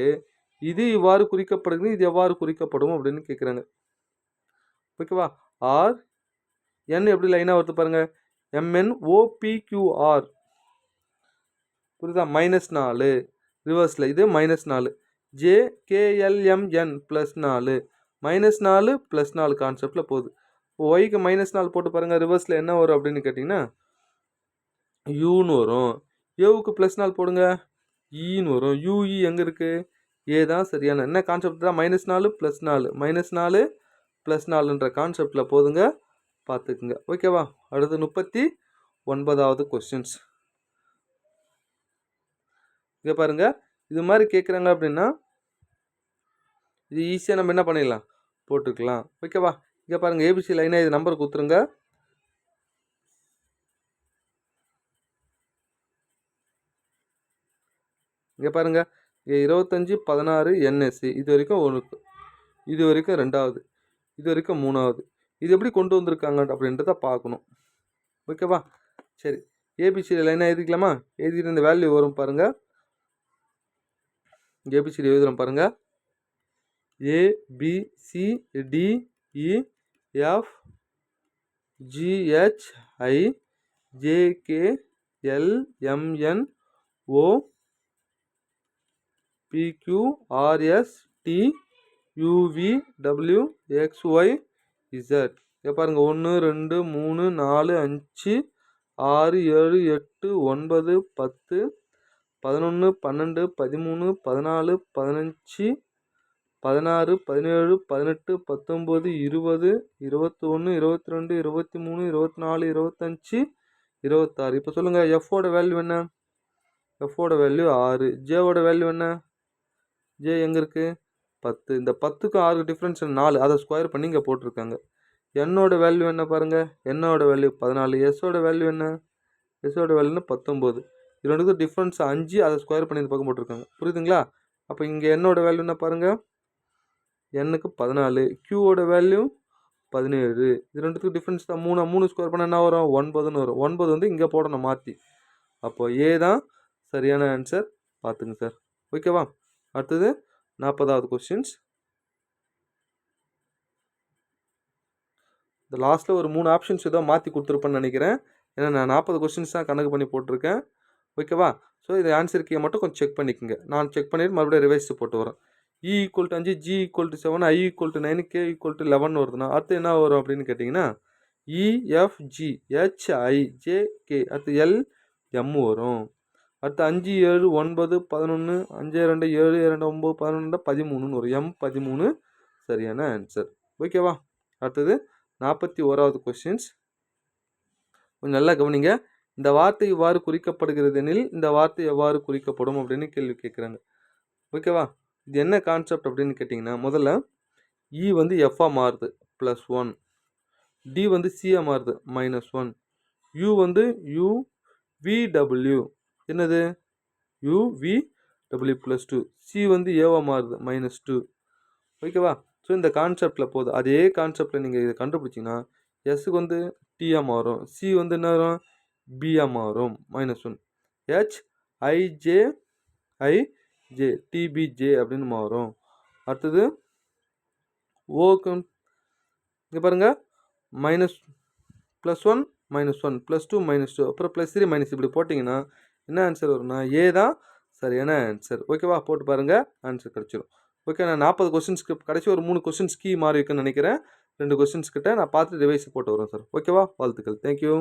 இது இவ்வாறு குறிக்கப்படுகிறது, இது எவ்வாறு குறிக்கப்படும் அப்படின்னு கேட்குறாங்க. ஓகேவா? ஆர் என் எப்படி லைனாக வருது பாருங்கள். MNOPQR புரியுதா? -4 ரிவர்ஸில், இது -4. JKLMN +4 -4 +4 கான்செப்டில் போகுது. ஒய்க்கு -4 போட்டு பாருங்கள், ரிவர்ஸில் என்ன வரும் அப்படின்னு கேட்டிங்கன்னா யூன்னு வரும். ஏவுக்கு +4 போடுங்க, ஈன்னு வரும். யூஇ எங்கே இருக்குது? ஏ தான் சரியான. என்ன கான்செப்ட் தான்? -4 +4 -4 +4ன்ற கான்செப்டில் போதுங்க, பார்த்துக்குங்க. ஓகேவா? அடுத்து 39வது கொஸ்டின்ஸ். இங்கே பாருங்கள், இது மாதிரி கேட்குறாங்க அப்படின்னா இது ஈஸியாக நம்ம என்ன பண்ணிடலாம், போட்டுக்கலாம். ஓகேவா? இங்கே பாருங்கள், ஏபிசி லைனாக இது நம்பர் கொடுத்துருங்க. இங்கே பாருங்கள், 25 16 NSC. இது வரைக்கும் ஒன்று, இது வரைக்கும் ரெண்டாவது, இது வரைக்கும் மூணாவது. இது எப்படி கொண்டு வந்திருக்காங்க அப்படின்றத பார்க்கணும். ஓகேவா? சரி, ஏபிசிடி லைனாக எழுதிக்கலாமா? எழுதிட்டு இந்த வேல்யூ வரும் பாருங்கள். ஏபிசிடி எழுதுகிறோம் பாருங்கள். ABCDEFGHIJKLMNOPQRSTUVWXYZ. இங்கே பாருங்கள், 1 2 3 4 5 6 7 8 9 10 11 12 13 14 15 16 17 18 19 20 21 22 23 24 25 26. இப்போ சொல்லுங்கள், எஃபோட வேல்யூ என்ன? எஃபோட வேல்யூ 6. ஜேவோட வேல்யூ என்ன? ஜே எங்கே இருக்குது? 10. இந்த 10க்கும் 6க்கு டிஃப்ரென்ஸ் 4, அதை ஸ்கொயர் பண்ணி இங்கே போட்டிருக்காங்க. என்னோட வேல்யூ என்ன பாருங்கள்? என்னோட வேல்யூ 14. எஸ்ஸோட வேல்யூ என்ன? எஸ்ஸோட வேல்யூன்னு 19. இது ரெண்டுக்கும் டிஃப்ரென்ஸ் 5, அதை ஸ்கொயர் பண்ணி இந்த பக்கம் போட்டிருக்காங்க. புரியுதுங்களா? அப்போ இங்கே என்னோட வேல்யூ என்ன பாருங்கள், எண்ணுக்கு 14, கியூவோட வேல்யூ 17. இது ரெண்டுத்துக்கு டிஃப்ரென்ஸ் தான் 3. 3 ஸ்கொயர் பண்ண என்ன வரும்? 9ன்னு வரும். 9 வந்து இங்கே போடணும் மாற்றி. அப்போது ஏ தான் சரியான ஆன்சர், பார்த்துங்க சார். ஓகேவா? அடுத்தது 40வது கொஸ்டின்ஸ். இந்த லாஸ்ட்டில் ஒரு 3 ஆப்ஷன்ஸ் ஏதோ மாற்றி கொடுத்துருப்பேன்னு நினைக்கிறேன். ஏன்னா நான் 40 கொஸ்டின்ஸ் தான் கணக்கு பண்ணி போட்டிருக்கேன். ஓகேவா? ஸோ இது ஆன்சர் கீயை மட்டும் கொஞ்சம் செக் பண்ணிக்கோங்க. நான் செக் பண்ணிவிட்டு மறுபடியும் ரிவைஸ் போட்டு வரேன். E = 5, G = 7, I = 9, K = 11 வருதுன்னா அடுத்து என்ன வரும் அப்படின்னு கேட்டிங்கன்னா EFG HIJK அடுத்து LM வரும். அடுத்து 5 7 9 11 5 2 7 2 9 11 13ன்னு வரும். M13 சரியான ஆன்சர். ஓகேவா? அடுத்தது 41வது கொஸ்டின்ஸ். கொஞ்சம் நல்லா கவனிங்க. இந்த வார்த்தை இவ்வாறு குறிக்கப்படுகிறது எனில் இந்த வார்த்தை எவ்வாறு குறிக்கப்படும் அப்படின்னு கேள்வி கேட்குறாங்க. ஓகேவா? இது என்ன கான்செப்ட் அப்படின்னு கேட்டிங்கன்னா முதல்ல E வந்து F-ஆ மாறுது +1, D வந்து C-ஆ மாறுது -1, U வந்து UVW என்னது UVW +2, C வந்து A-வா மாறுது -2. ஓகேவா? ஸோ இந்த கான்செப்டில் போகுது. அதே கான்செப்டில் நீங்கள் இதை கண்டுபிடிச்சிங்கன்னா எஸ்க்கு வந்து T-ஆ மாறும், C வந்து என்ன வரும் B-ஆ மாறும் -1, HIJ TBJ அப்படின்னு மாறும். அடுத்தது ஓக்கு இங்கே பாருங்கள் -+1 -1 +2 -2 அப்புறம் +3 - இப்படி போட்டிங்கன்னா என்ன ஆன்சர் வரும்னா ஏ தான் சரியான ஆன்சர். ஓகேவா? போட்டு பாருங்கள் ஆன்சர் கிடச்சிடும். ஓகே, நான் 40 கொஸ்டின்ஸ்க்கு கடைசி ஒரு 3 கொஸ்டின்ஸ் கீ மாறி இருக்குன்னு நினைக்கிறேன். 2 கொஸ்டின்ஸ் கிட்ட நான் பார்த்து ரிவைஸ் போட்டு வரேன் சார். ஓகேவா? வாழ்த்துக்கள். தேங்க்யூ.